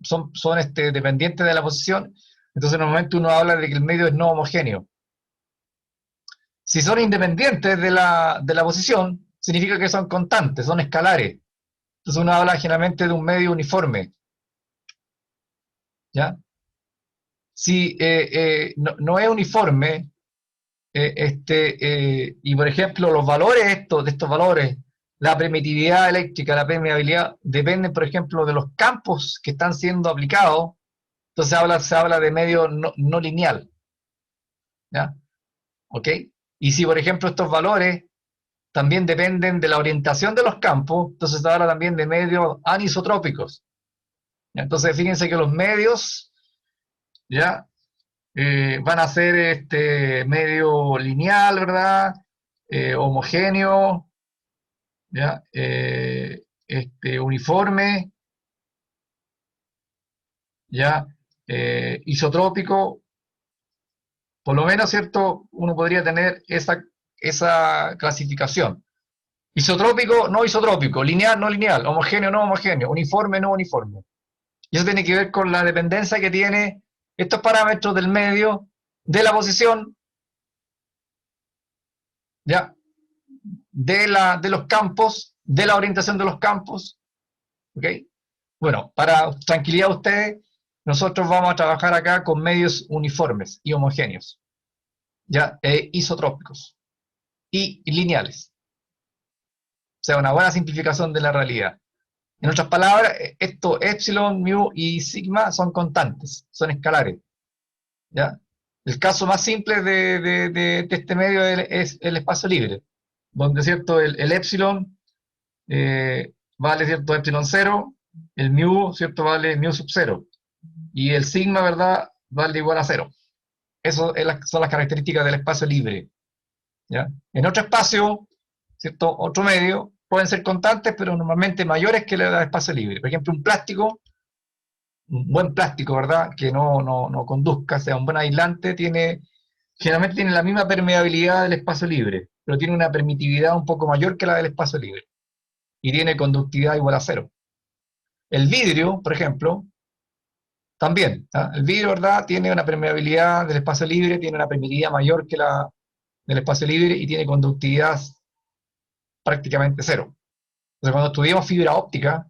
dependientes de la posición, entonces normalmente uno habla de que el medio es no homogéneo. Si son independientes de la posición, significa que son constantes, son escalares. Entonces uno habla generalmente de un medio uniforme. ¿Ya? Si no es uniforme, y por ejemplo los valores de estos valores, la permitividad eléctrica, la permeabilidad, dependen por ejemplo de los campos que están siendo aplicados. Entonces se habla de medio no lineal. ¿Ya? ¿Ok? Y si por ejemplo estos valores también dependen de la orientación de los campos, entonces se habla también de medios anisotrópicos. ¿Ya? Entonces fíjense que los medios, ¿ya? Van a ser medio lineal, ¿verdad? Homogéneo, ¿ya? Uniforme, ¿ya? Isotrópico, por lo menos, ¿cierto? Uno podría tener esa clasificación. Isotrópico, no isotrópico, lineal, no lineal, homogéneo, no homogéneo, uniforme, no uniforme. Y eso tiene que ver con la dependencia que tiene estos parámetros del medio, de la posición, ¿ya? De los campos, de la orientación de los campos. ¿Ok? Bueno, para tranquilidad de ustedes, nosotros vamos a trabajar acá con medios uniformes y homogéneos, ¿ya? Isotrópicos y lineales. O sea, una buena simplificación de la realidad. En otras palabras, estos epsilon, mu y sigma son constantes, son escalares. ¿Ya? El caso más simple de este medio es el espacio libre, donde, ¿cierto? El epsilon vale, ¿cierto? Epsilon 0, el mu, ¿cierto? Vale mu sub 0, y el sigma, ¿verdad? Vale igual a 0. Eso son las características del espacio libre. ¿Ya? En otro espacio, ¿cierto? Otro medio, pueden ser constantes, pero normalmente mayores que el espacio libre. Por ejemplo, un buen plástico, ¿verdad? Que no conduzca, sea un buen aislante, generalmente tiene la misma permeabilidad del espacio libre, pero tiene una permitividad un poco mayor que la del espacio libre. Y tiene conductividad igual a 0. El vidrio, por ejemplo, también. ¿Ah? El vidrio, ¿verdad? Tiene una permeabilidad del espacio libre, tiene una permitividad mayor que la del espacio libre y tiene conductividad prácticamente 0. Entonces, cuando estudiamos fibra óptica,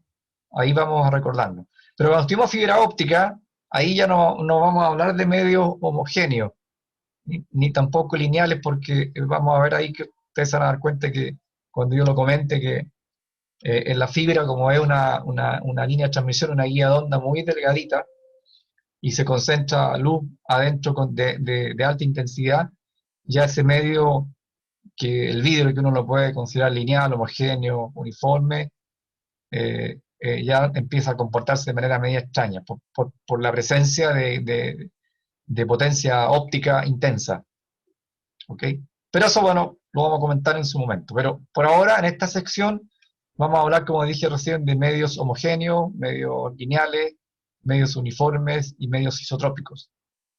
ahí vamos a recordarnos. Pero cuando estudiamos fibra óptica, ahí ya no vamos a hablar de medios homogéneos, ni tampoco lineales, porque vamos a ver ahí que ustedes se van a dar cuenta que cuando yo lo comente, que en la fibra, como es una línea de transmisión, una guía de onda muy delgadita, y se concentra luz adentro de alta intensidad, ya ese medio, que el vidrio, que uno lo puede considerar lineal, homogéneo, uniforme, ya empieza a comportarse de manera media extraña, por la presencia de potencia óptica intensa. ¿Ok? Pero eso, bueno, lo vamos a comentar en su momento. Pero por ahora, en esta sección, vamos a hablar, como dije recién, de medios homogéneos, medios lineales, medios uniformes y medios isotrópicos.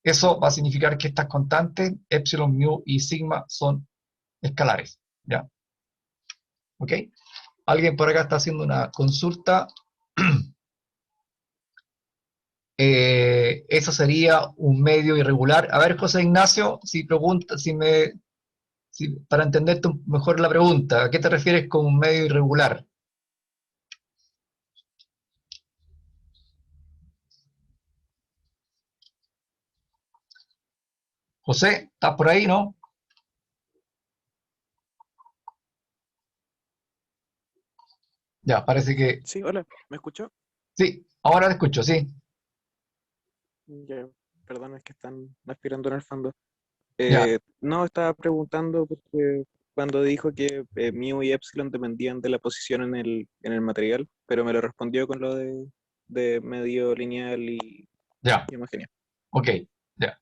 Eso va a significar que estas constantes, epsilon, mu y sigma, son escalares. ¿Ya? ¿Ok? Alguien por acá está haciendo una consulta. Eso sería un medio irregular. A ver, José Ignacio, si pregunta, para entenderte mejor la pregunta, ¿a qué te refieres con un medio irregular? José, ¿estás por ahí, no? Ya, parece que Sí, hola, ¿me escuchó? sí, ahora te escucho, sí. Ya, perdón, es que están aspirando en el fondo. Ya, No, estaba preguntando porque cuando dijo que mu y epsilon dependían de la posición en el material, pero me lo respondió con lo de medio lineal ya, y homogéneo. ok, ya.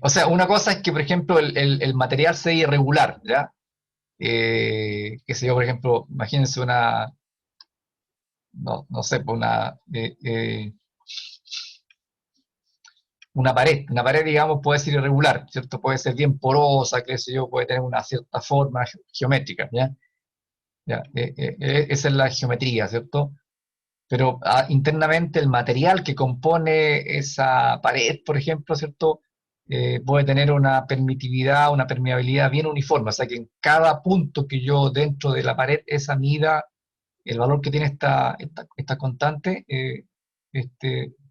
O sea, una cosa es que, por ejemplo, el material sea irregular, ¿ya? Qué sé yo, por ejemplo, imagínense no sé, pues una pared, digamos, puede ser irregular, ¿cierto? Puede ser bien porosa, qué sé yo, puede tener una cierta forma geométrica, ¿ya? Ya, esa es la geometría, ¿cierto? Pero internamente el material que compone esa pared, por ejemplo, ¿cierto? Puede tener una permitividad, una permeabilidad bien uniforme, o sea que en cada punto que yo dentro de la pared, esa mida, el valor que tiene esta constante,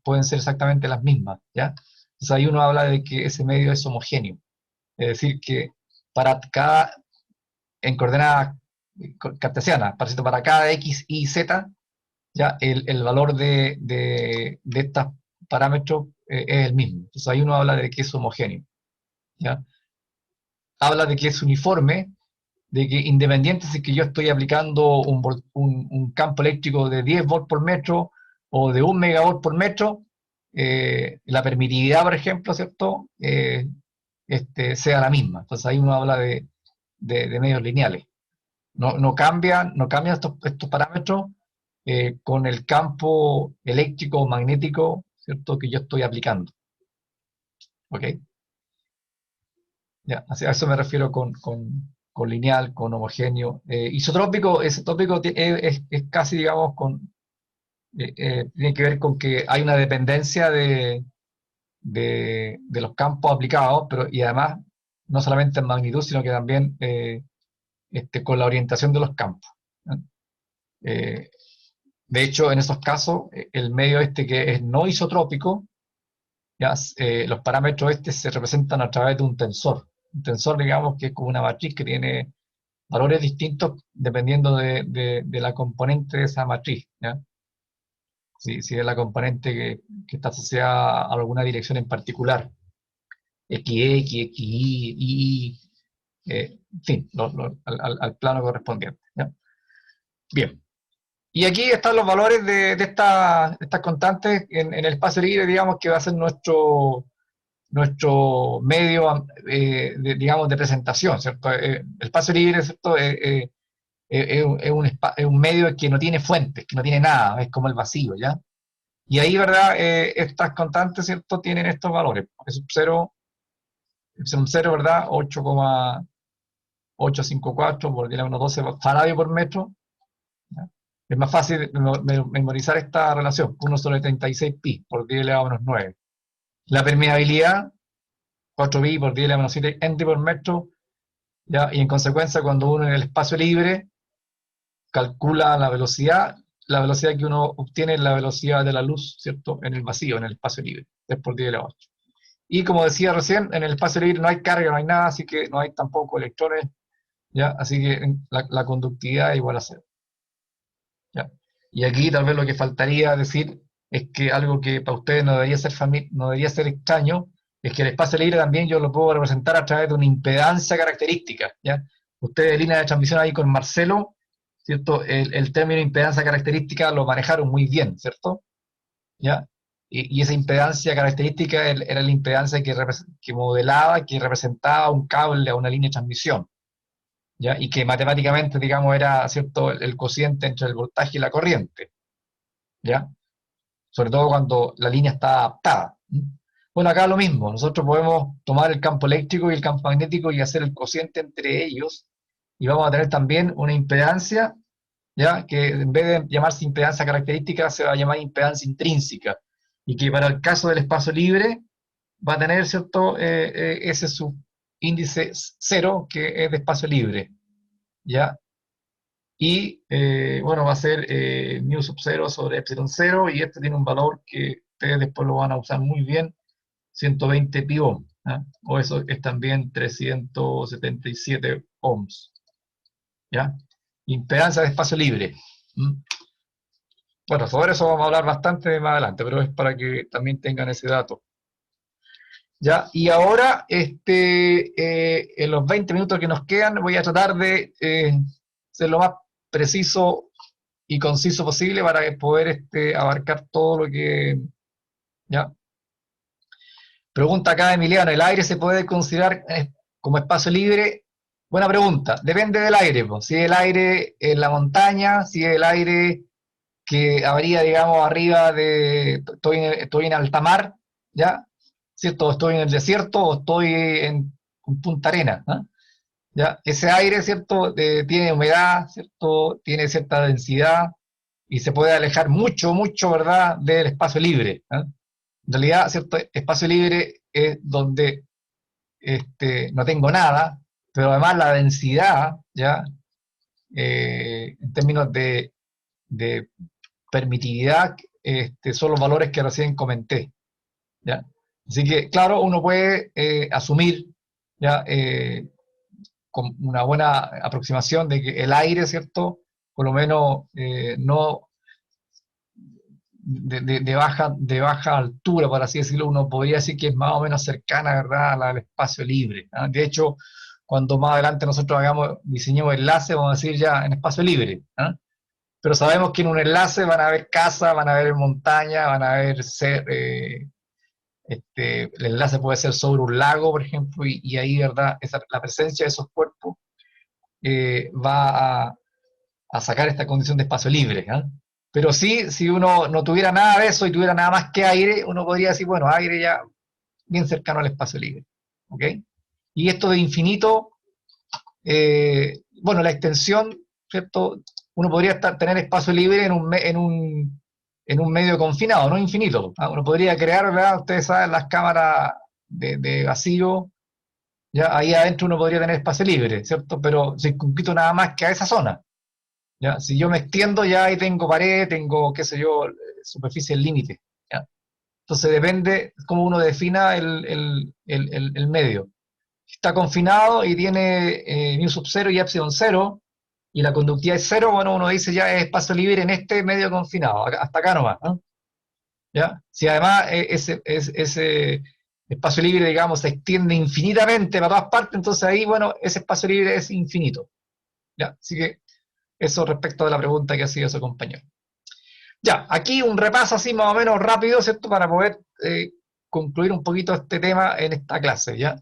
pueden ser exactamente las mismas, ¿ya? Entonces ahí uno habla de que ese medio es homogéneo, es decir, que para cada, en coordenadas cartesianas, para cada x, y, z, ya el valor de estos parámetros es el mismo. Entonces ahí uno habla de que es homogéneo, ¿ya? Habla de que es uniforme, de que independiente si es que yo estoy aplicando un campo eléctrico de 10 volts por metro o de 1 megavolt por metro, la permitividad, por ejemplo, ¿cierto? Sea la misma. Entonces ahí uno habla de medios lineales. No cambian estos parámetros con el campo eléctrico o magnético, ¿cierto? Que yo estoy aplicando. ¿Ok? Ya, a eso me refiero con lineal, con homogéneo. Isotrópico, es casi, digamos, tiene que ver con que hay una dependencia de los campos aplicados, y además, no solamente en magnitud, sino que también con la orientación de los campos, ¿no? Eh, de hecho, en esos casos, el medio que es no isotrópico, ya, los parámetros se representan a través de un tensor. Un tensor, digamos, que es como una matriz que tiene valores distintos dependiendo de la componente de esa matriz, ¿ya? Si es la componente que está asociada a alguna dirección en particular, XX, XY, Y, en fin, al plano correspondiente, ¿ya? Bien. Y aquí están los valores de estas constantes en el espacio libre, digamos, que va a ser nuestro medio, digamos, de presentación, ¿cierto? El espacio libre, ¿cierto? Es un medio que no tiene fuentes, que no tiene nada, es como el vacío, ¿ya? Y ahí, ¿verdad? Estas constantes, ¿cierto? Tienen estos valores. Es sub 0, epsilon 0, ¿verdad? 8,854 por 10 a la menos 12 faradio por metro, ¿ya? Es más fácil memorizar esta relación, 1 sobre 36 pi por 10 elevado a menos 9. La permeabilidad, 4 pi por 10 elevado a menos 7 entry por metro, ¿ya? Y en consecuencia, cuando uno en el espacio libre calcula la velocidad que uno obtiene es la velocidad de la luz, ¿cierto? En el vacío, en el espacio libre, 3 por 10 elevado a 8. Y como decía recién, en el espacio libre no hay carga, no hay nada, así que no hay tampoco electrones, ¿ya? Así que la conductividad es igual a cero, ¿ya? Y aquí tal vez lo que faltaría decir es que algo que para ustedes no debería ser extraño, es que el espacio libre también yo lo puedo representar a través de una impedancia característica, ¿ya? Ustedes en línea de transmisión ahí con Marcelo, ¿cierto? El término impedancia característica lo manejaron muy bien, ¿cierto? ¿Ya? Y esa impedancia característica era la impedancia que modelaba, que representaba un cable a una línea de transmisión, ¿ya? Y que matemáticamente, digamos, era, ¿cierto?, el cociente entre el voltaje y la corriente, ¿ya? Sobre todo cuando la línea está adaptada. Bueno, acá lo mismo, nosotros podemos tomar el campo eléctrico y el campo magnético y hacer el cociente entre ellos, y vamos a tener también una impedancia ya, que en vez de llamarse impedancia característica se va a llamar impedancia intrínseca, y que para el caso del espacio libre va a tener, ¿cierto?, ese subíndice 0, que es de espacio libre, ¿ya? Y, bueno, va a ser mu sub 0 sobre epsilon 0, y este tiene un valor que ustedes después lo van a usar muy bien, 120 pi ohm, ¿ah? O eso es también 377 ohms, ¿ya? Impedancia de espacio libre. Bueno, sobre eso vamos a hablar bastante más adelante, pero es para que también tengan ese dato. ¿Ya? Y ahora, en los 20 minutos que nos quedan, voy a tratar de ser lo más preciso y conciso posible para poder abarcar todo lo que... ¿ya? Pregunta acá Emiliano, ¿el aire se puede considerar como espacio libre? Buena pregunta, depende del aire, pues. Si el aire en la montaña, si el aire que habría, digamos, arriba de... Estoy en alta mar, ¿ya? ¿Cierto? O estoy en el desierto o estoy en Punta Arena, ¿no? ¿Ya? Ese aire, ¿cierto? Tiene humedad, ¿cierto? Tiene cierta densidad y se puede alejar mucho, mucho, ¿verdad?, del espacio libre, ¿no? En realidad, ¿cierto? Espacio libre es donde no tengo nada, pero además la densidad, ¿ya? En términos de permitividad, son los valores que recién comenté, ¿ya? Así que, claro, uno puede asumir, ¿ya? Con una buena aproximación de que el aire, ¿cierto?, por lo menos no de baja altura, por así decirlo, uno podría decir que es más o menos cercana, ¿verdad?, al espacio libre, ¿no? De hecho, cuando más adelante nosotros diseñemos enlaces, vamos a decir ya en espacio libre, ¿no? Pero sabemos que en un enlace van a haber casas, van a haber montañas, van a haber el enlace puede ser sobre un lago, por ejemplo, y ahí, ¿verdad?, la presencia de esos cuerpos va a sacar esta condición de espacio libre, ¿eh? Pero sí, si uno no tuviera nada de eso y tuviera nada más que aire, uno podría decir, bueno, aire ya bien cercano al espacio libre, ¿ok? Y esto de infinito, bueno, la extensión, ¿cierto? Uno podría tener espacio libre en un medio confinado, no infinito, ¿ah? Uno podría crear, ¿verdad? Ustedes saben, las cámaras de vacío, ya ahí adentro uno podría tener espacio libre, ¿cierto? Pero circunscrito nada más que a esa zona, ¿ya? Si yo me extiendo, ya ahí tengo pared, tengo, qué sé yo, superficie límite, ¿ya? Entonces depende cómo uno defina el medio. Está confinado y tiene mu sub 0 y epsilon 0, y la conductividad es 0, bueno, uno dice ya es espacio libre en este medio confinado, hasta acá nomás, ¿no? ¿Ya? Si además ese espacio libre, digamos, se extiende infinitamente para todas partes, entonces ahí, bueno, ese espacio libre es infinito, ¿ya? Así que eso respecto a la pregunta que ha sido su compañero. Ya, aquí un repaso así más o menos rápido, ¿cierto?, para poder concluir un poquito este tema en esta clase, ¿ya?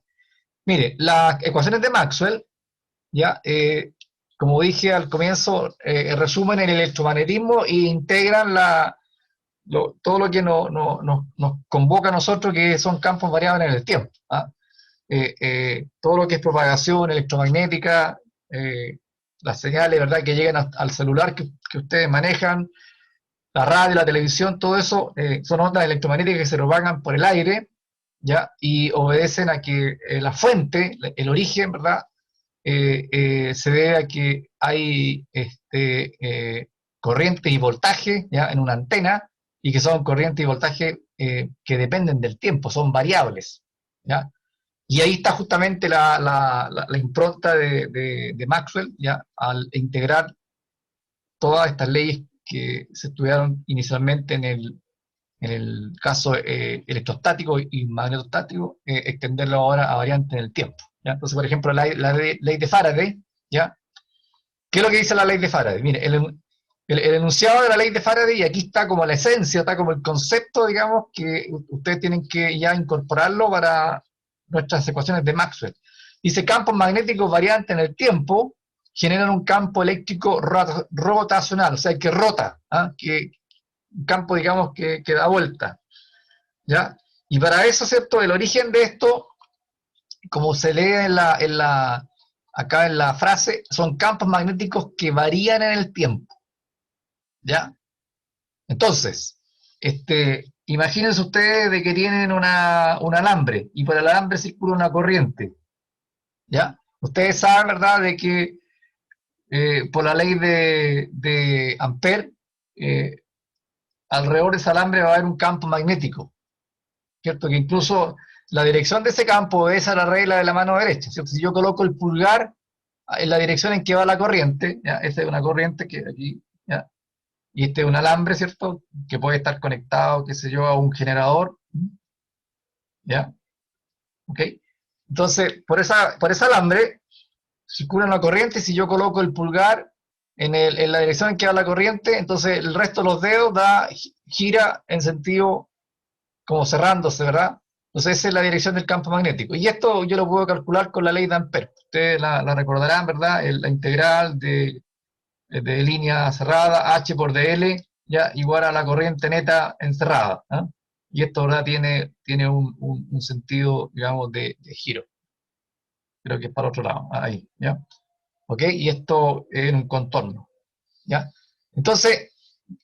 Mire, las ecuaciones de Maxwell, ¿ya? Como dije al comienzo, resumen el electromagnetismo e integran todo lo que nos convoca a nosotros, que son campos variables en el tiempo, ¿ah? Todo lo que es propagación electromagnética, las señales, ¿verdad?, que llegan al celular que ustedes manejan, la radio, la televisión, todo eso son ondas electromagnéticas que se propagan por el aire, ¿ya? Y obedecen a que la fuente, el origen, ¿verdad?, se debe a que hay corriente y voltaje, ¿ya?, en una antena, y que son corriente y voltaje que dependen del tiempo, son variables, ¿ya? Y ahí está justamente la impronta de Maxwell, ¿ya?, al integrar todas estas leyes que se estudiaron inicialmente en el caso electrostático y magnetostático, extenderlo ahora a variantes en el tiempo, ¿ya? Entonces, por ejemplo, la ley de Faraday, ¿ya? ¿Qué es lo que dice la ley de Faraday? Mire, el enunciado de la ley de Faraday, y aquí está como la esencia, está como el concepto, digamos, que ustedes tienen que ya incorporarlo para nuestras ecuaciones de Maxwell. Dice, campos magnéticos variantes en el tiempo generan un campo eléctrico rotacional, o sea, que rota, ¿ah? Un campo, digamos, que da vuelta, ¿ya? Y para eso, ¿cierto?, el origen de esto, como se lee acá en la frase, son campos magnéticos que varían en el tiempo, ¿Ya? Entonces, imagínense ustedes de que tienen un alambre y por el alambre circula una corriente. ¿Ya? Ustedes saben, ¿verdad?, de que por la ley de Ampère, alrededor de ese alambre va a haber un campo magnético, ¿cierto? Que incluso la dirección de ese campo es a la regla de la mano derecha, ¿cierto? Si yo coloco el pulgar en la dirección en que va la corriente, ¿ya? Esta es una corriente que aquí, ¿ya? Y este es un alambre, ¿cierto?, que puede estar conectado, qué sé yo, a un generador, ¿ya? ¿Ok? Entonces, por ese alambre circula una corriente, y si yo coloco el pulgar en la dirección en que va la corriente, entonces el resto de los dedos gira en sentido como cerrándose, ¿verdad? Entonces esa es la dirección del campo magnético. Y esto yo lo puedo calcular con la ley de Ampère. Ustedes la recordarán, ¿verdad? La integral de línea cerrada, H por dl, ya, igual a la corriente neta encerrada, ¿eh? Y esto, ¿verdad?, tiene un sentido, digamos, de giro. Creo que es para otro lado, ahí, ¿ya? ¿Ok? Y esto es un contorno, ¿ya? Entonces,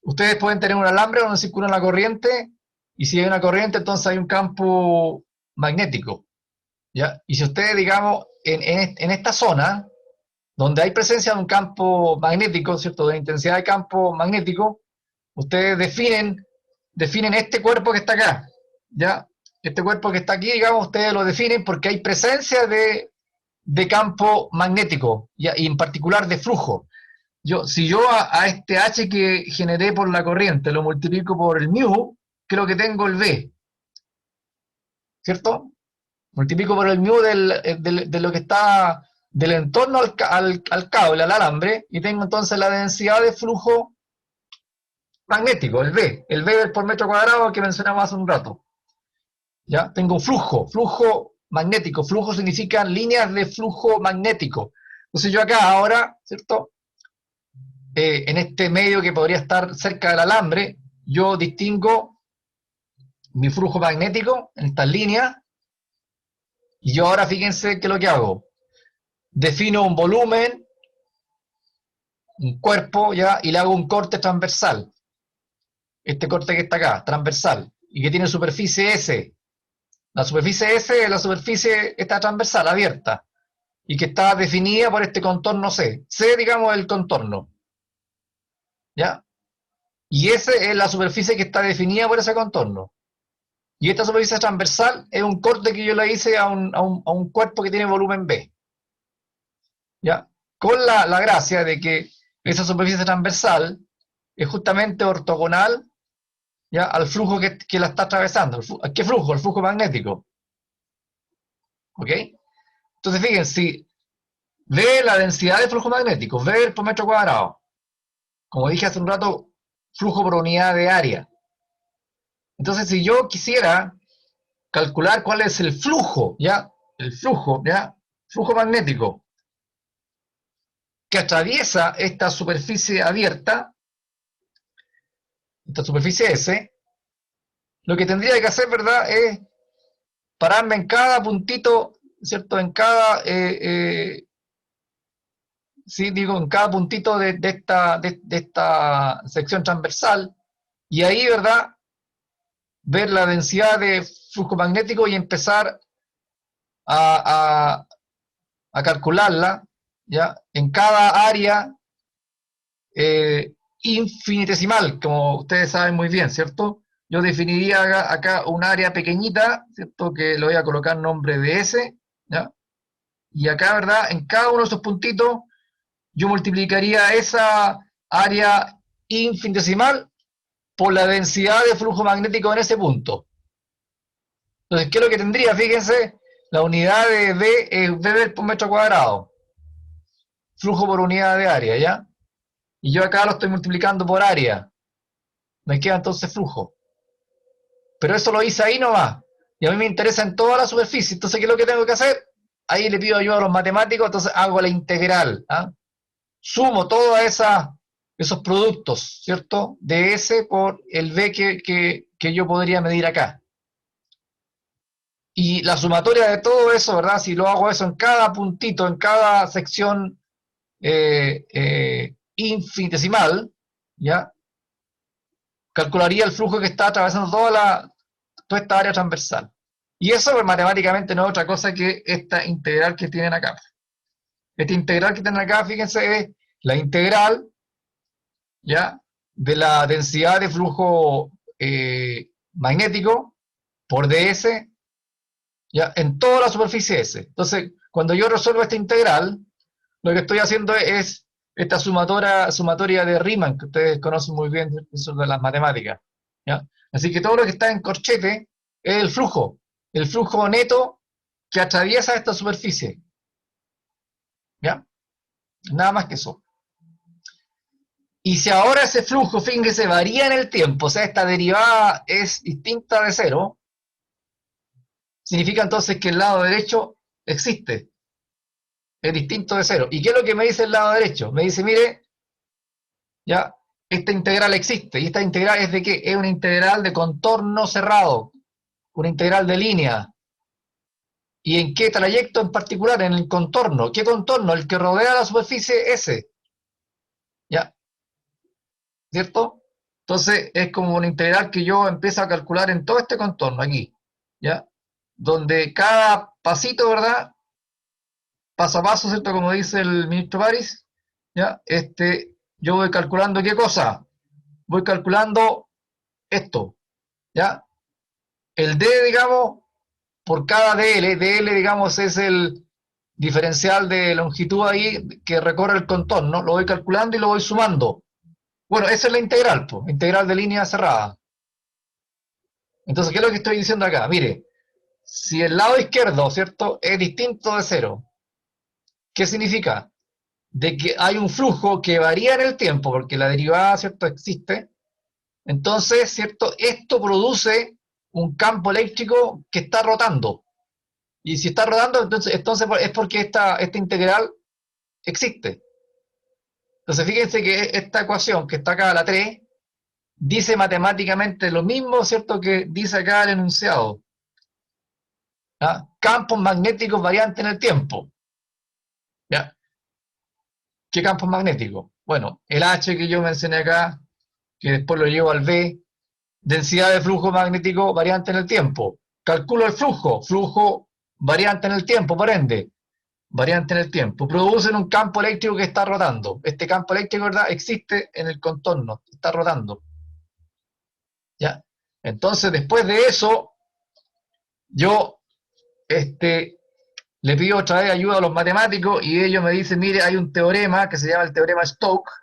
ustedes pueden tener un alambre donde circula una corriente, y si hay una corriente, entonces hay un campo magnético, ¿ya? Y si ustedes, digamos, en esta zona, donde hay presencia de un campo magnético, ¿cierto?, de intensidad de campo magnético, ustedes definen este cuerpo que está acá, ¿ya? Este cuerpo que está aquí, digamos, ustedes lo definen porque hay presencia de campo magnético, ¿ya? Y en particular de flujo. Si yo a este H que generé por la corriente lo multiplico por el mu, creo que tengo el V, ¿cierto? Multiplico por el mu de lo que está del entorno al cable, al alambre, y tengo entonces la densidad de flujo magnético, el V por metro cuadrado que mencionamos hace un rato. ¿Ya? Tengo un flujo magnético. Flujo significa líneas de flujo magnético. Entonces yo acá ahora, ¿cierto?, en este medio que podría estar cerca del alambre, yo distingo mi flujo magnético en estas líneas, y yo ahora fíjense qué es lo que hago. Defino un volumen, un cuerpo, ¿ya?, y le hago un corte transversal. Este corte que está acá, transversal, y que tiene superficie S. La superficie S es la superficie esta transversal, abierta, y que está definida por este contorno C. C, digamos, es el contorno, ¿ya? Y S es la superficie que está definida por ese contorno. Y esta superficie transversal es un corte que yo le hice a un cuerpo que tiene volumen B, ¿ya? Con la gracia de que esa superficie transversal es justamente ortogonal, ¿ya?, al flujo que la está atravesando. ¿Qué flujo? El flujo magnético. ¿Ok? Entonces, fíjense, si V la densidad de flujo magnético, V por metro cuadrado. Como dije hace un rato, flujo por unidad de área. Entonces, si yo quisiera calcular cuál es el flujo, ¿ya? El flujo, ¿ya? Flujo magnético que atraviesa esta superficie abierta, esta superficie S, lo que tendría que hacer, ¿verdad?, es pararme en cada puntito, ¿cierto?, en cada, sí, digo, en cada puntito de esta sección transversal, y ahí, ¿verdad?, ver la densidad de flujo magnético y empezar a calcularla, ¿ya?, en cada área infinitesimal, como ustedes saben muy bien, ¿cierto? Yo definiría acá un área pequeñita, ¿cierto?, que le voy a colocar nombre de S, ¿ya? Y acá, ¿verdad?, en cada uno de esos puntitos yo multiplicaría esa área infinitesimal por la densidad de flujo magnético en ese punto. Entonces, ¿qué es lo que tendría? Fíjense, la unidad de V es V por metro cuadrado. Flujo por unidad de área, ¿ya? Y yo acá lo estoy multiplicando por área. Me queda entonces flujo. Pero eso lo hice ahí nomás. Y a mí me interesa en toda la superficie. Entonces, ¿qué es lo que tengo que hacer? Ahí le pido ayuda a los matemáticos, entonces hago la integral. ¿Ah? Sumo todos esos productos, ¿cierto?, de S por el V que yo podría medir acá. Y la sumatoria de todo eso, ¿verdad?, si lo hago eso en cada puntito, en cada sección infinitesimal, ¿ya?, calcularía el flujo que está atravesando toda esta área transversal. Y eso pues, matemáticamente no es otra cosa que esta integral que tienen acá. Esta integral que tienen acá, fíjense, es la integral, ¿ya?, de la densidad de flujo magnético por ds, ¿ya?, en toda la superficie S. Entonces, cuando yo resuelvo esta integral, lo que estoy haciendo es esta sumatoria de Riemann, que ustedes conocen muy bien, eso de las matemáticas, ¿ya? Así que todo lo que está en corchete es el flujo neto que atraviesa esta superficie, ¿ya? Nada más que eso. Y si ahora ese flujo, fíjense, varía en el tiempo, o sea, esta derivada es distinta de cero, significa entonces que el lado derecho existe, es distinto de cero. ¿Y qué es lo que me dice el lado derecho? Me dice, mire, ya, esta integral existe, y esta integral es de qué? Es una integral de contorno cerrado, una integral de línea. ¿Y en qué trayecto en particular? En el contorno. ¿Qué contorno? El que rodea la superficie S. ¿Ya? ¿Cierto? Entonces es como una integral que yo empiezo a calcular en todo este contorno, aquí. ¿Ya? Donde cada pasito, ¿verdad?, paso a paso, ¿cierto?, como dice el ministro París, ¿ya?, yo voy calculando ¿qué cosa? Voy calculando esto, ¿ya? El D, digamos, por cada DL, digamos, es el diferencial de longitud ahí que recorre el contorno, lo voy calculando y lo voy sumando. Bueno, esa es la integral, pues, integral de línea cerrada. Entonces, ¿qué es lo que estoy diciendo acá? Mire, si el lado izquierdo, ¿cierto?, es distinto de cero, ¿qué significa? De que hay un flujo que varía en el tiempo, porque la derivada, ¿cierto?, existe. Entonces, ¿cierto?, esto produce un campo eléctrico que está rotando. Y si está rodando, entonces es porque esta integral existe. Entonces fíjense que esta ecuación que está acá, la 3, dice matemáticamente lo mismo, ¿cierto?, que dice acá el enunciado. ¿Ya? Campos magnéticos variantes en el tiempo. ¿Ya? ¿Qué campos magnéticos? Bueno, el H que yo mencioné acá, que después lo llevo al B, densidad de flujo magnético variante en el tiempo. Calculo el flujo variante en el tiempo, por ende, variante en el tiempo. Producen un campo eléctrico que está rotando. Este campo eléctrico, ¿verdad?, existe en el contorno, está rotando. ¿Ya? Entonces, después de eso, yo le pido otra vez ayuda a los matemáticos y ellos me dicen, mire, hay un teorema que se llama el teorema Stokes,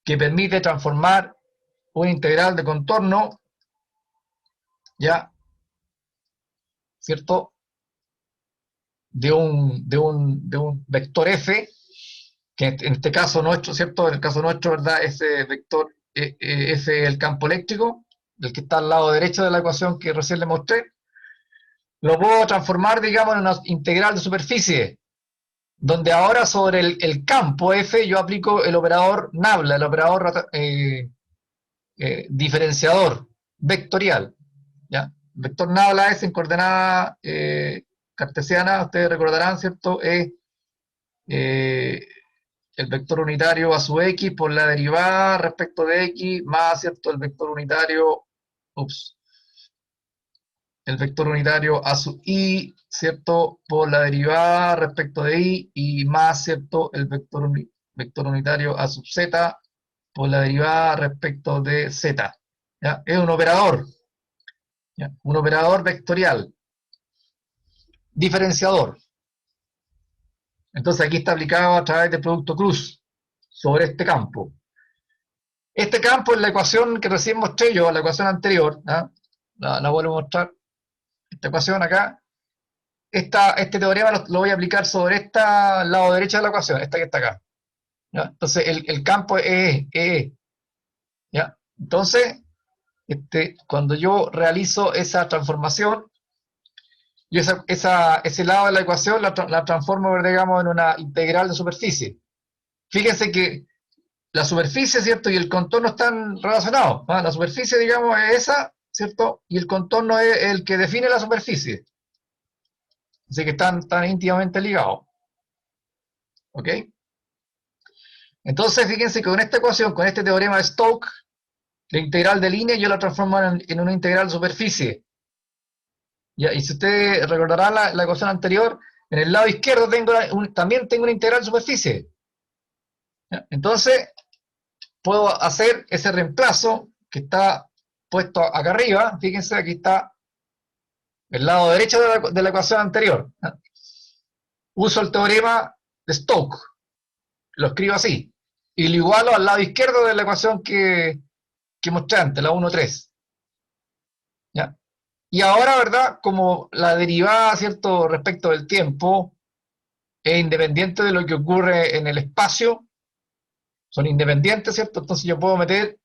que permite transformar una integral de contorno, ¿ya?, ¿cierto?, de un vector f, que en este caso nuestro, ¿cierto?, en el caso nuestro, ¿verdad?, ese vector f es el campo eléctrico, el que está al lado derecho de la ecuación que recién le mostré, lo puedo transformar, digamos, en una integral de superficie, donde ahora sobre el campo f yo aplico el operador nabla, el operador diferenciador vectorial, ¿ya? Vector nabla es en coordenada cartesiana, ustedes recordarán, ¿cierto?, es el vector unitario a su x por la derivada respecto de x más, ¿cierto?, el vector unitario, el vector unitario a su y, ¿cierto?, por la derivada respecto de y más, ¿cierto?, el vector unitario a sub z por la derivada respecto de z. ¿Ya? Es un operador, ¿ya?, un operador vectorial, diferenciador. Entonces aquí está aplicado a través del producto cruz sobre este campo. Este campo es la ecuación que recién mostré yo, la ecuación anterior, ¿ya? La vuelvo a mostrar. Esta ecuación acá, este teorema lo voy a aplicar sobre esta lado derecho de la ecuación, esta que está acá, ¿ya? Entonces el campo es ¿ya? Entonces, cuando yo realizo esa transformación, yo ese lado de la ecuación la transformo, digamos, en una integral de superficie. Fíjense que la superficie, ¿cierto?, y el contorno están relacionados, ¿no? La superficie, digamos, es esa, ¿cierto?, y el contorno es el que define la superficie. Así que están íntimamente ligados. ¿Ok? Entonces, fíjense que con esta ecuación, con este teorema de Stokes, La integral de línea yo la transformo en una integral de superficie. ¿Ya? Y si ustedes recordarán la ecuación anterior, en el lado izquierdo también tengo una integral de superficie. ¿Ya? Entonces, puedo hacer ese reemplazo que está puesto acá arriba. Fíjense, aquí está el lado derecho de la ecuación anterior. ¿Ya? Uso el teorema de Stokes, lo escribo así, y lo igualo al lado izquierdo de la ecuación que mostré antes, la 1,3. ¿Ya? Y ahora, ¿verdad? Como la derivada, ¿cierto?, respecto del tiempo es independiente de lo que ocurre en el espacio, son independientes, ¿cierto? Entonces yo puedo meter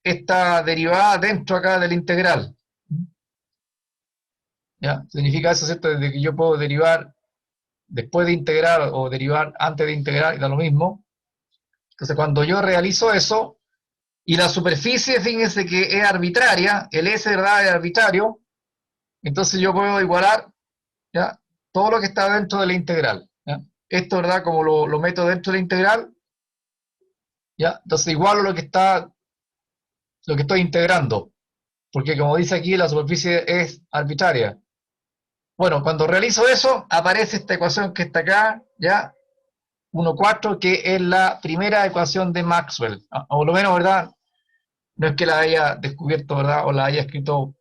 esta derivada dentro acá del integral. ¿Ya? Significa eso, ¿cierto? Desde que yo puedo derivar después de integrar o derivar antes de integrar, y da lo mismo. Entonces cuando yo realizo eso, y la superficie, fíjense que es arbitraria, el S, ¿verdad?, es arbitrario, entonces yo puedo igualar, ¿ya?, todo lo que está dentro de la integral. ¿Ya? Esto, ¿verdad?, como lo meto dentro de la integral, ¿ya? Entonces igualo lo que estoy integrando, porque como dice aquí, la superficie es arbitraria. Bueno, cuando realizo eso, aparece esta ecuación que está acá, ¿ya?, 1,4, que es la primera ecuación de Maxwell. O por lo menos, ¿verdad?, no es que la haya descubierto, ¿verdad?, o la haya escrito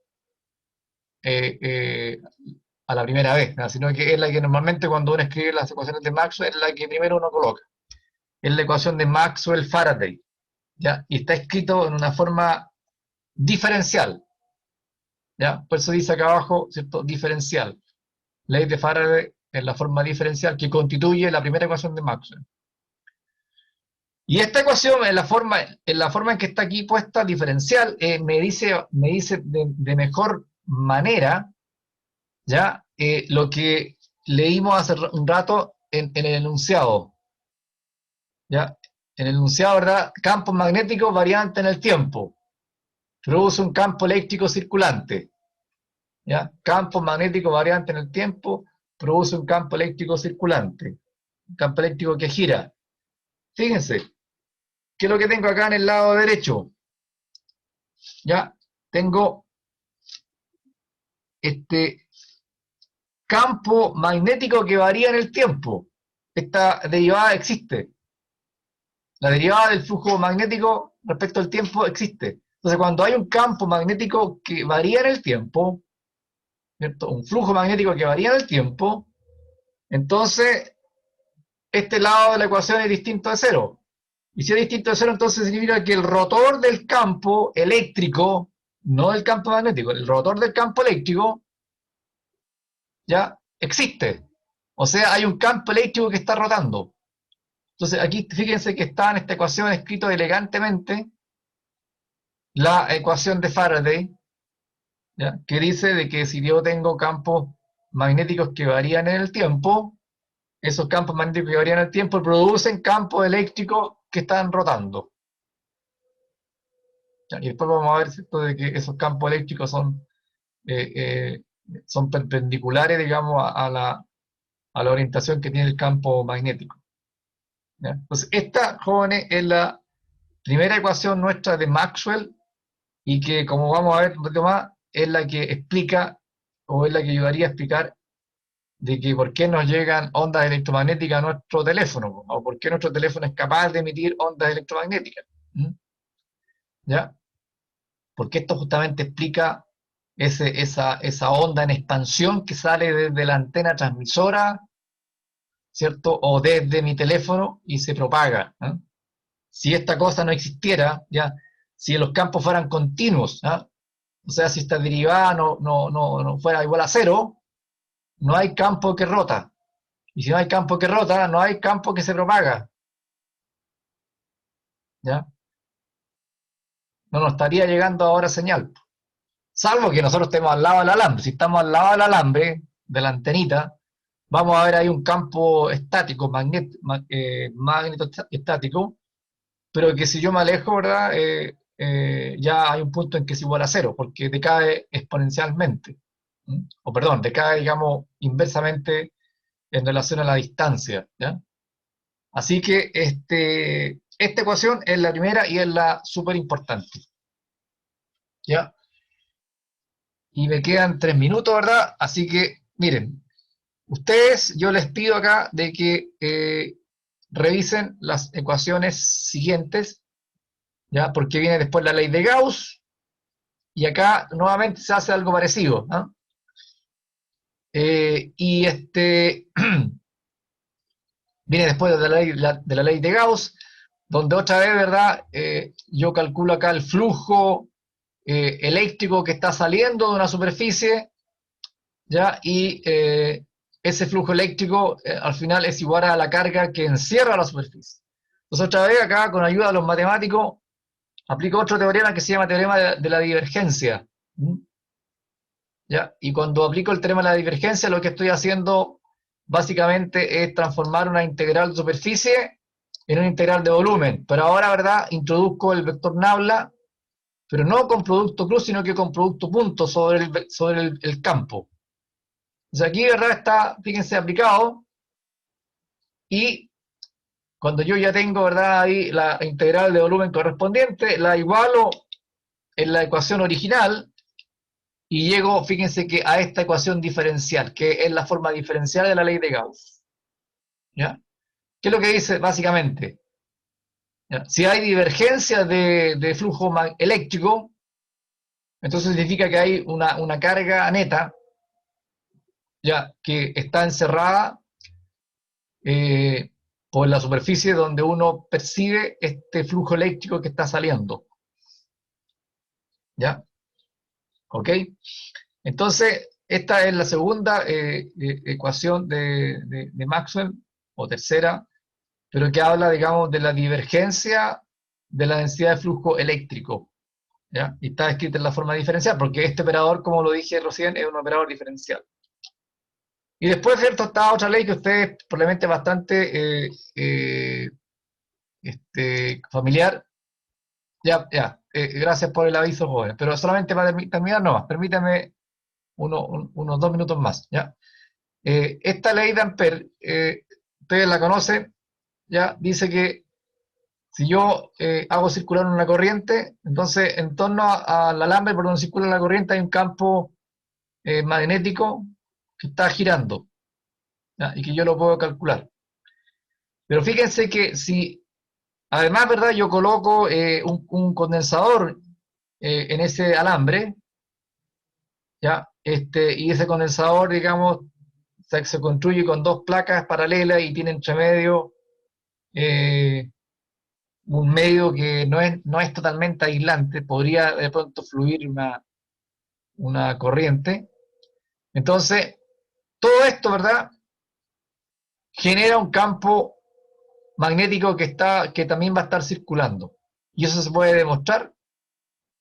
a la primera vez, ¿no?, sino que es la que normalmente cuando uno escribe las ecuaciones de Maxwell es la que primero uno coloca. Es la ecuación de Maxwell-Faraday, ¿ya? Y está escrito en una forma diferencial, ¿ya? Por eso dice acá abajo, ¿cierto?, diferencial. Ley de Faraday en la forma diferencial que constituye la primera ecuación de Maxwell. Y esta ecuación, en la forma en que está aquí puesta, diferencial, me dice de mejor manera, ¿ya?, lo que leímos hace un rato en el enunciado. ¿Ya? En el enunciado, ¿verdad?, campo magnético variante en el tiempo. Produce un campo eléctrico circulante. ¿Ya? Campo magnético variante en el tiempo produce un campo eléctrico circulante. Un campo eléctrico que gira. Fíjense, ¿qué es lo que tengo acá en el lado derecho? ¿Ya? Tengo este campo magnético que varía en el tiempo. Esta derivada existe. La derivada del flujo magnético respecto al tiempo existe. Entonces, cuando hay un campo magnético que varía en el tiempo, ¿cierto?, un flujo magnético que varía en el tiempo, entonces este lado de la ecuación es distinto de cero. Y si es distinto de cero, entonces significa que el rotor del campo eléctrico, no del campo magnético, el rotor del campo eléctrico, ya existe. O sea, hay un campo eléctrico que está rotando. Entonces, aquí fíjense que está en esta ecuación escrito elegantemente la ecuación de Faraday, ¿ya?, que dice de que si yo tengo campos magnéticos que varían en el tiempo, esos campos magnéticos que varían en el tiempo producen campos eléctricos que están rotando. ¿Ya? Y después vamos a ver, ¿cierto?, de que esos campos eléctricos son perpendiculares, digamos, a la orientación que tiene el campo magnético. ¿Ya? Entonces, esta, jóvenes, es la primera ecuación nuestra de Maxwell, y que, como vamos a ver un poquito más, es la que explica, o es la que ayudaría a explicar, de que por qué nos llegan ondas electromagnéticas a nuestro teléfono, o por qué nuestro teléfono es capaz de emitir ondas electromagnéticas. ¿Ya? Porque esto justamente explica esa onda en expansión que sale desde la antena transmisora, ¿cierto?, o desde mi teléfono y se propaga. Si esta cosa no existiera, ¿ya?, si los campos fueran continuos, o sea, si esta derivada no fuera igual a cero, no hay campo que rota. Y si no hay campo que rota, no hay campo que se propaga. ¿Ya? No nos estaría llegando ahora señal. Salvo que nosotros estemos al lado del alambre. Si estamos al lado del alambre, de la antenita, vamos a ver ahí un campo estático, magneto-estático, pero que si yo me alejo, ¿verdad?, ya hay un punto en que es igual a cero, porque decae exponencialmente. O perdón, decae, digamos, inversamente en relación a la distancia. ¿Ya? Así que esta ecuación es la primera y es la súper importante. ¿ya? Y me quedan 3 minutos, ¿verdad? Así que, miren, ustedes, yo les pido acá de que revisen las ecuaciones siguientes, ¿ya? Porque viene después la ley de Gauss, y acá nuevamente se hace algo parecido, ¿no? Y viene después de la ley de Gauss, donde otra vez, ¿verdad? Yo calculo acá el flujo eléctrico que está saliendo de una superficie, ¿ya? Y ese flujo eléctrico al final es igual a la carga que encierra la superficie. Entonces otra vez acá, con ayuda de los matemáticos, aplico otro teorema que se llama teorema de la divergencia. ¿Ya? Y cuando aplico el teorema de la divergencia, lo que estoy haciendo básicamente es transformar una integral de superficie en una integral de volumen. Pero ahora, ¿verdad? Introduzco el vector nabla, pero no con producto cruz, sino que con producto punto sobre el campo. Entonces aquí, ¿verdad? Está, fíjense, aplicado. Y cuando yo ya tengo, ¿verdad? Ahí la integral de volumen correspondiente, la igualo en la ecuación original y llego, fíjense que a esta ecuación diferencial, que es la forma diferencial de la ley de Gauss. ¿Ya? ¿Qué es lo que dice básicamente? ¿Ya? Si hay divergencia de flujo eléctrico, entonces significa que hay una carga neta, ya, que está encerrada por la superficie donde uno percibe este flujo eléctrico que está saliendo. ¿Ya? ¿Ok? Entonces, esta es la segunda ecuación de Maxwell, o tercera, pero que habla, digamos, de la divergencia de la densidad de flujo eléctrico. ¿Ya? Y está escrita en la forma diferencial, porque este operador, como lo dije recién, es un operador diferencial. Y después, ¿cierto? Está otra ley que ustedes probablemente bastante familiar. Ya, ya. Gracias por el aviso, joven. Pero solamente para terminar, no, permítame unos 2 minutos más. ¿Ya? Esta ley de Ampère, ustedes la conocen, ¿ya? Dice que si yo hago circular una corriente, entonces en torno al alambre por donde circula la corriente hay un campo magnético que está girando, ¿ya? Y que yo lo puedo calcular. Pero fíjense que si además, ¿verdad? Yo coloco un condensador en ese alambre, ¿ya? Y ese condensador, digamos, se construye con 2 placas paralelas y tiene entre medio un medio que no es totalmente aislante, podría de pronto fluir una corriente. Entonces, todo esto, ¿verdad? Genera un campo magnético que también va a estar circulando. Y eso se puede demostrar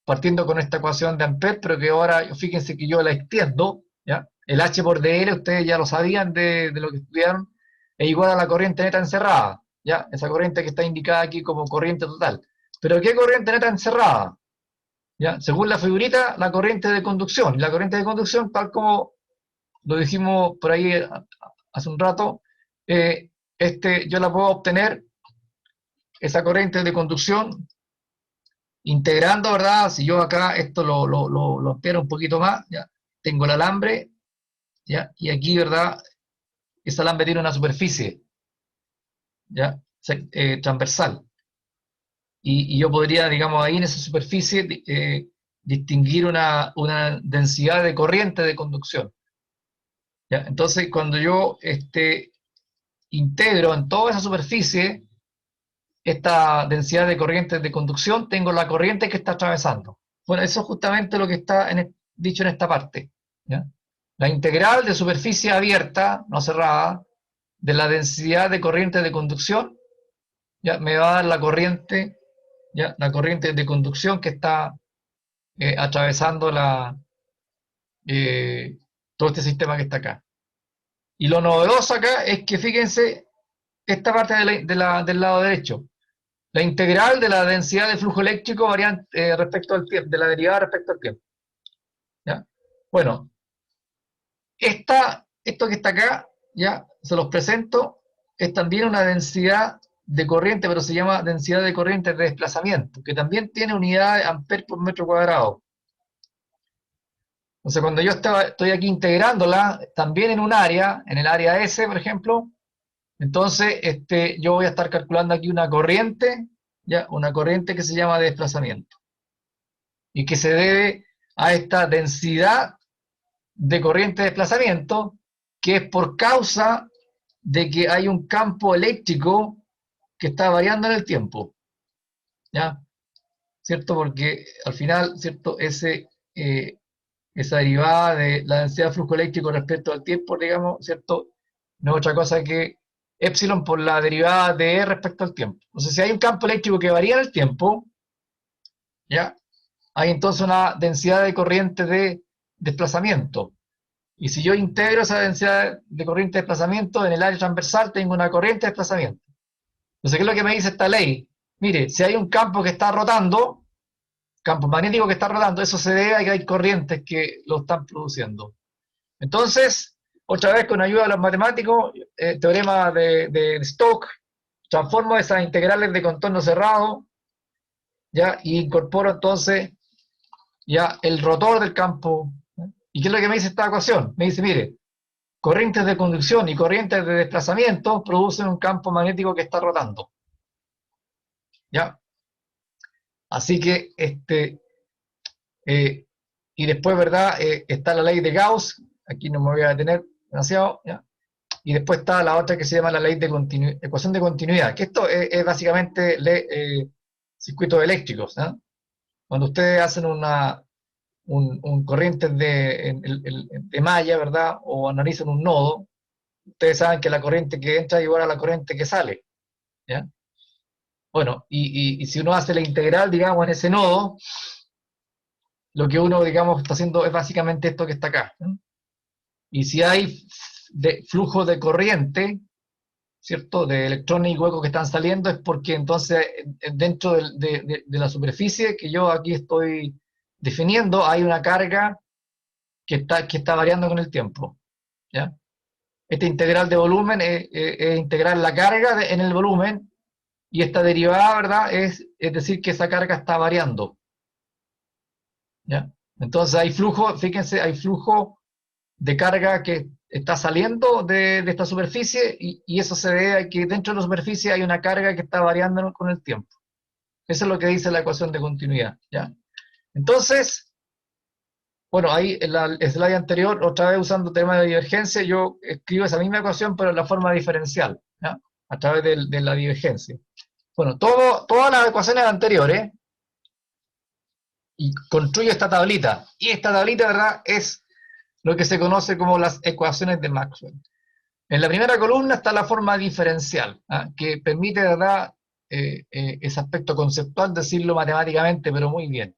partiendo con esta ecuación de Ampère, pero que ahora, fíjense que yo la extiendo, ¿ya? El H por dl, ustedes ya lo sabían de lo que estudiaron, es igual a la corriente neta encerrada, ¿ya? Esa corriente que está indicada aquí como corriente total. ¿Pero qué corriente neta encerrada? ¿Ya? Según la figurita, la corriente de conducción. Y la corriente de conducción, tal como lo dijimos por ahí hace un rato, yo la puedo obtener, esa corriente de conducción, integrando, ¿verdad? Si yo acá esto lo ampliaro un poquito más, ¿ya? Tengo el alambre, ¿ya? Y aquí, ¿verdad? Ese alambre tiene una superficie, ¿ya? Transversal. Y yo podría, digamos, ahí en esa superficie distinguir una densidad de corriente de conducción. ¿Ya? Entonces, cuando yo integro en toda esa superficie esta densidad de corriente de conducción, tengo la corriente que está atravesando. Bueno, eso es justamente lo que está dicho en esta parte. ¿Ya? La integral de superficie abierta, no cerrada, de la densidad de corriente de conducción, ¿ya? Me va a dar la corriente, ¿ya? La corriente de conducción que está atravesando todo este sistema que está acá. Y lo novedoso acá es que, fíjense, esta parte del lado derecho, la integral de la densidad de flujo eléctrico variante respecto al tiempo, de la derivada respecto al tiempo. ¿Ya? Bueno, esto que está acá, ya se los presento, es también una densidad de corriente, pero se llama densidad de corriente de desplazamiento, que también tiene unidad de amperes por metro cuadrado. Entonces, cuando yo estoy aquí integrándola, también en un área, en el área S, por ejemplo, entonces yo voy a estar calculando aquí una corriente, ¿ya? Una corriente que se llama desplazamiento, y que se debe a esta densidad de corriente de desplazamiento, que es por causa de que hay un campo eléctrico que está variando en el tiempo, ¿ya? ¿Cierto? Porque al final, ¿cierto? Esa derivada de la densidad de flujo eléctrico respecto al tiempo, digamos, ¿cierto? No es otra cosa que epsilon por la derivada de E respecto al tiempo. Entonces, si hay un campo eléctrico que varía en el tiempo, ¿ya? Hay entonces una densidad de corriente de desplazamiento. Y si yo integro esa densidad de corriente de desplazamiento en el área transversal, tengo una corriente de desplazamiento. Entonces, ¿qué es lo que me dice esta ley? Mire, si hay un campo que está rotando, campo magnético que está rotando, eso se debe a que hay corrientes que lo están produciendo. Entonces, otra vez con ayuda de los matemáticos, teorema de Stokes, transformo esas integrales de contorno cerrado, ¿ya? Y incorporo entonces ya el rotor del campo. ¿Y qué es lo que me dice esta ecuación? Me dice, mire, corrientes de conducción y corrientes de desplazamiento producen un campo magnético que está rotando. ¿Ya? Así que, y después, ¿verdad? Está la ley de Gauss, aquí no me voy a detener demasiado, ¿ya? Y después está la otra que se llama la ley de ecuación de continuidad, que esto es básicamente circuitos eléctricos, ¿no? Cuando ustedes hacen un corriente de malla, ¿verdad? O analizan un nodo, ustedes saben que la corriente que entra es igual a la corriente que sale, ¿ya? Bueno, y si uno hace la integral, digamos, en ese nodo, lo que uno, digamos, está haciendo es básicamente esto que está acá, ¿no? Y si hay flujo de corriente, ¿cierto?, de electrones y huecos que están saliendo, es porque entonces dentro de la superficie que yo aquí estoy definiendo hay una carga que está variando con el tiempo, ¿ya? Esta integral de volumen es integrar la carga en el volumen, y esta derivada, ¿verdad?, es decir que esa carga está variando, ¿ya? Entonces hay flujo, fíjense, hay flujo de carga que está saliendo de esta superficie, y eso se debe a que dentro de la superficie hay una carga que está variando con el tiempo. Eso es lo que dice la ecuación de continuidad, ¿ya? Entonces, bueno, ahí en el slide anterior, otra vez usando tema de divergencia, yo escribo esa misma ecuación, pero en la forma diferencial, ¿ya? A través de la divergencia. Bueno, todas las ecuaciones anteriores, y construyo esta tablita, y esta tablita, ¿verdad?, es lo que se conoce como las ecuaciones de Maxwell. En la primera columna está la forma diferencial, ¿ah?, que permite, ¿verdad?, ese aspecto conceptual, decirlo matemáticamente, pero muy bien.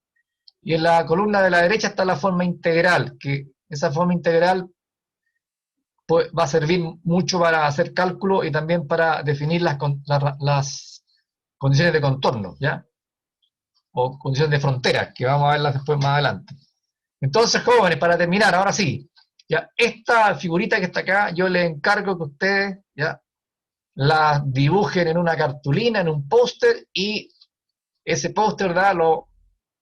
Y en la columna de la derecha está la forma integral, que esa forma integral pues, va a servir mucho para hacer cálculo y también para definir las condiciones de contorno, ¿ya? O condiciones de frontera, que vamos a verlas después más adelante. Entonces, jóvenes, para terminar, ahora sí, ya, esta figurita que está acá, yo les encargo que ustedes, ya, la dibujen en una cartulina, en un póster, y ese póster, ¿verdad?, lo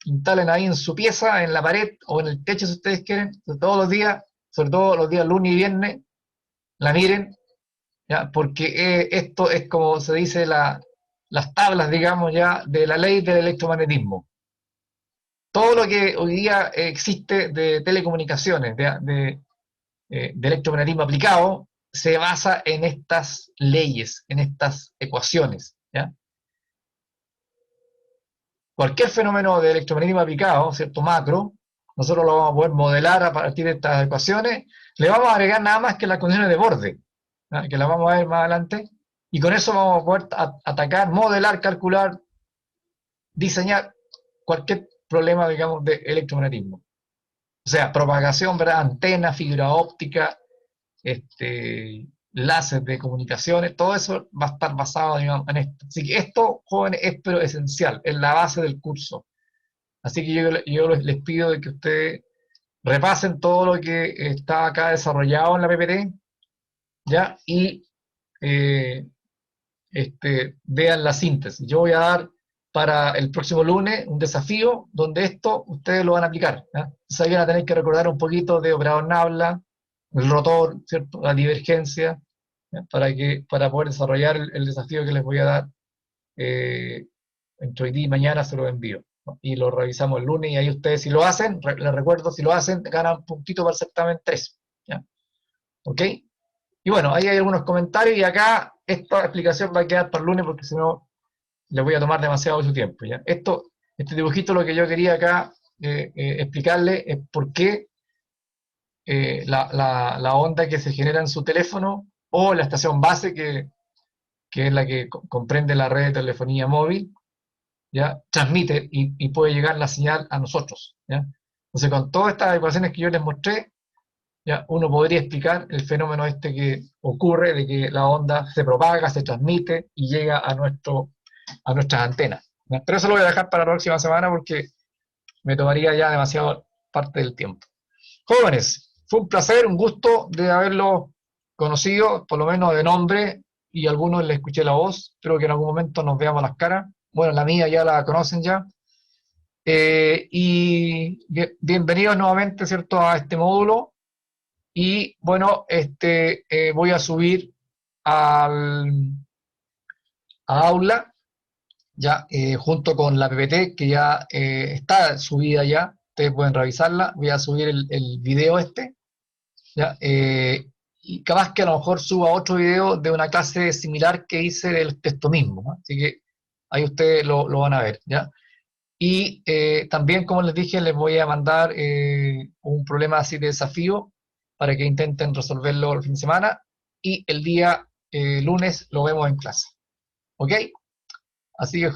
instalen ahí en su pieza, en la pared o en el techo si ustedes quieren, todos los días, sobre todo los días lunes y viernes, la miren, ¿ya? Porque esto es como se dice las tablas, digamos, ya, de la ley del electromagnetismo. Todo lo que hoy día existe de telecomunicaciones, de electromagnetismo aplicado, se basa en estas leyes, en estas ecuaciones, ¿ya? Cualquier fenómeno de electromagnetismo aplicado, ¿cierto?, macro, nosotros lo vamos a poder modelar a partir de estas ecuaciones, le vamos a agregar nada más que las condiciones de borde, ¿ya?, que las vamos a ver más adelante, y con eso vamos a poder atacar, modelar, calcular, diseñar cualquier problema, digamos, de electromagnetismo. O sea, propagación, ¿verdad?, antena, fibra óptica, láser de comunicaciones, todo eso va a estar basado, digamos, en esto. Así que esto, jóvenes, es pero esencial, es la base del curso. Así que yo les pido de que ustedes repasen todo lo que está acá desarrollado en la PPT, ¿ya? Y vean la síntesis. Yo voy a dar para el próximo lunes un desafío donde esto ustedes lo van a aplicar. Entonces ahí van a tener que recordar un poquito de operador Nabla, el rotor, ¿cierto? La divergencia, para poder desarrollar el desafío que les voy a dar entre hoy día y mañana se lo envío, ¿no? Y lo revisamos el lunes y ahí ustedes si lo hacen, les recuerdo, si lo hacen, ganan un puntito para el certamen 3. ¿Ya? ¿Ok? Y bueno, ahí hay algunos comentarios y acá esta explicación va a quedar para el lunes porque si no les voy a tomar demasiado su tiempo. ¿Ya? Este dibujito lo que yo quería acá explicarle es por qué la onda que se genera en su teléfono o la estación base que es la que comprende la red de telefonía móvil, ¿ya? Transmite y puede llegar la señal a nosotros. ¿Ya? Entonces, con todas estas ecuaciones que yo les mostré, ¿ya? Uno podría explicar el fenómeno este que ocurre de que la onda se propaga, se transmite y llega a nuestras antenas. ¿Ya? Pero eso lo voy a dejar para la próxima semana porque me tomaría ya demasiado parte del tiempo. Jóvenes, fue un placer, un gusto de haberlo conocido, por lo menos de nombre, y a algunos les escuché la voz. Espero que en algún momento nos veamos las caras. Bueno, la mía ya la conocen ya. Y bienvenidos nuevamente, ¿cierto?, a este módulo. Y bueno, voy a subir a Aula, ya, junto con la PPT, que ya está subida ya. Ustedes pueden revisarla. Voy a subir el video ¿ya? Y capaz que a lo mejor suba otro video de una clase similar que hice del texto mismo, ¿no? Así que ahí ustedes lo van a ver, ¿ya? Y también, como les dije, les voy a mandar un problema así de desafío para que intenten resolverlo el fin de semana y el día lunes lo vemos en clase. ¿Ok? Así que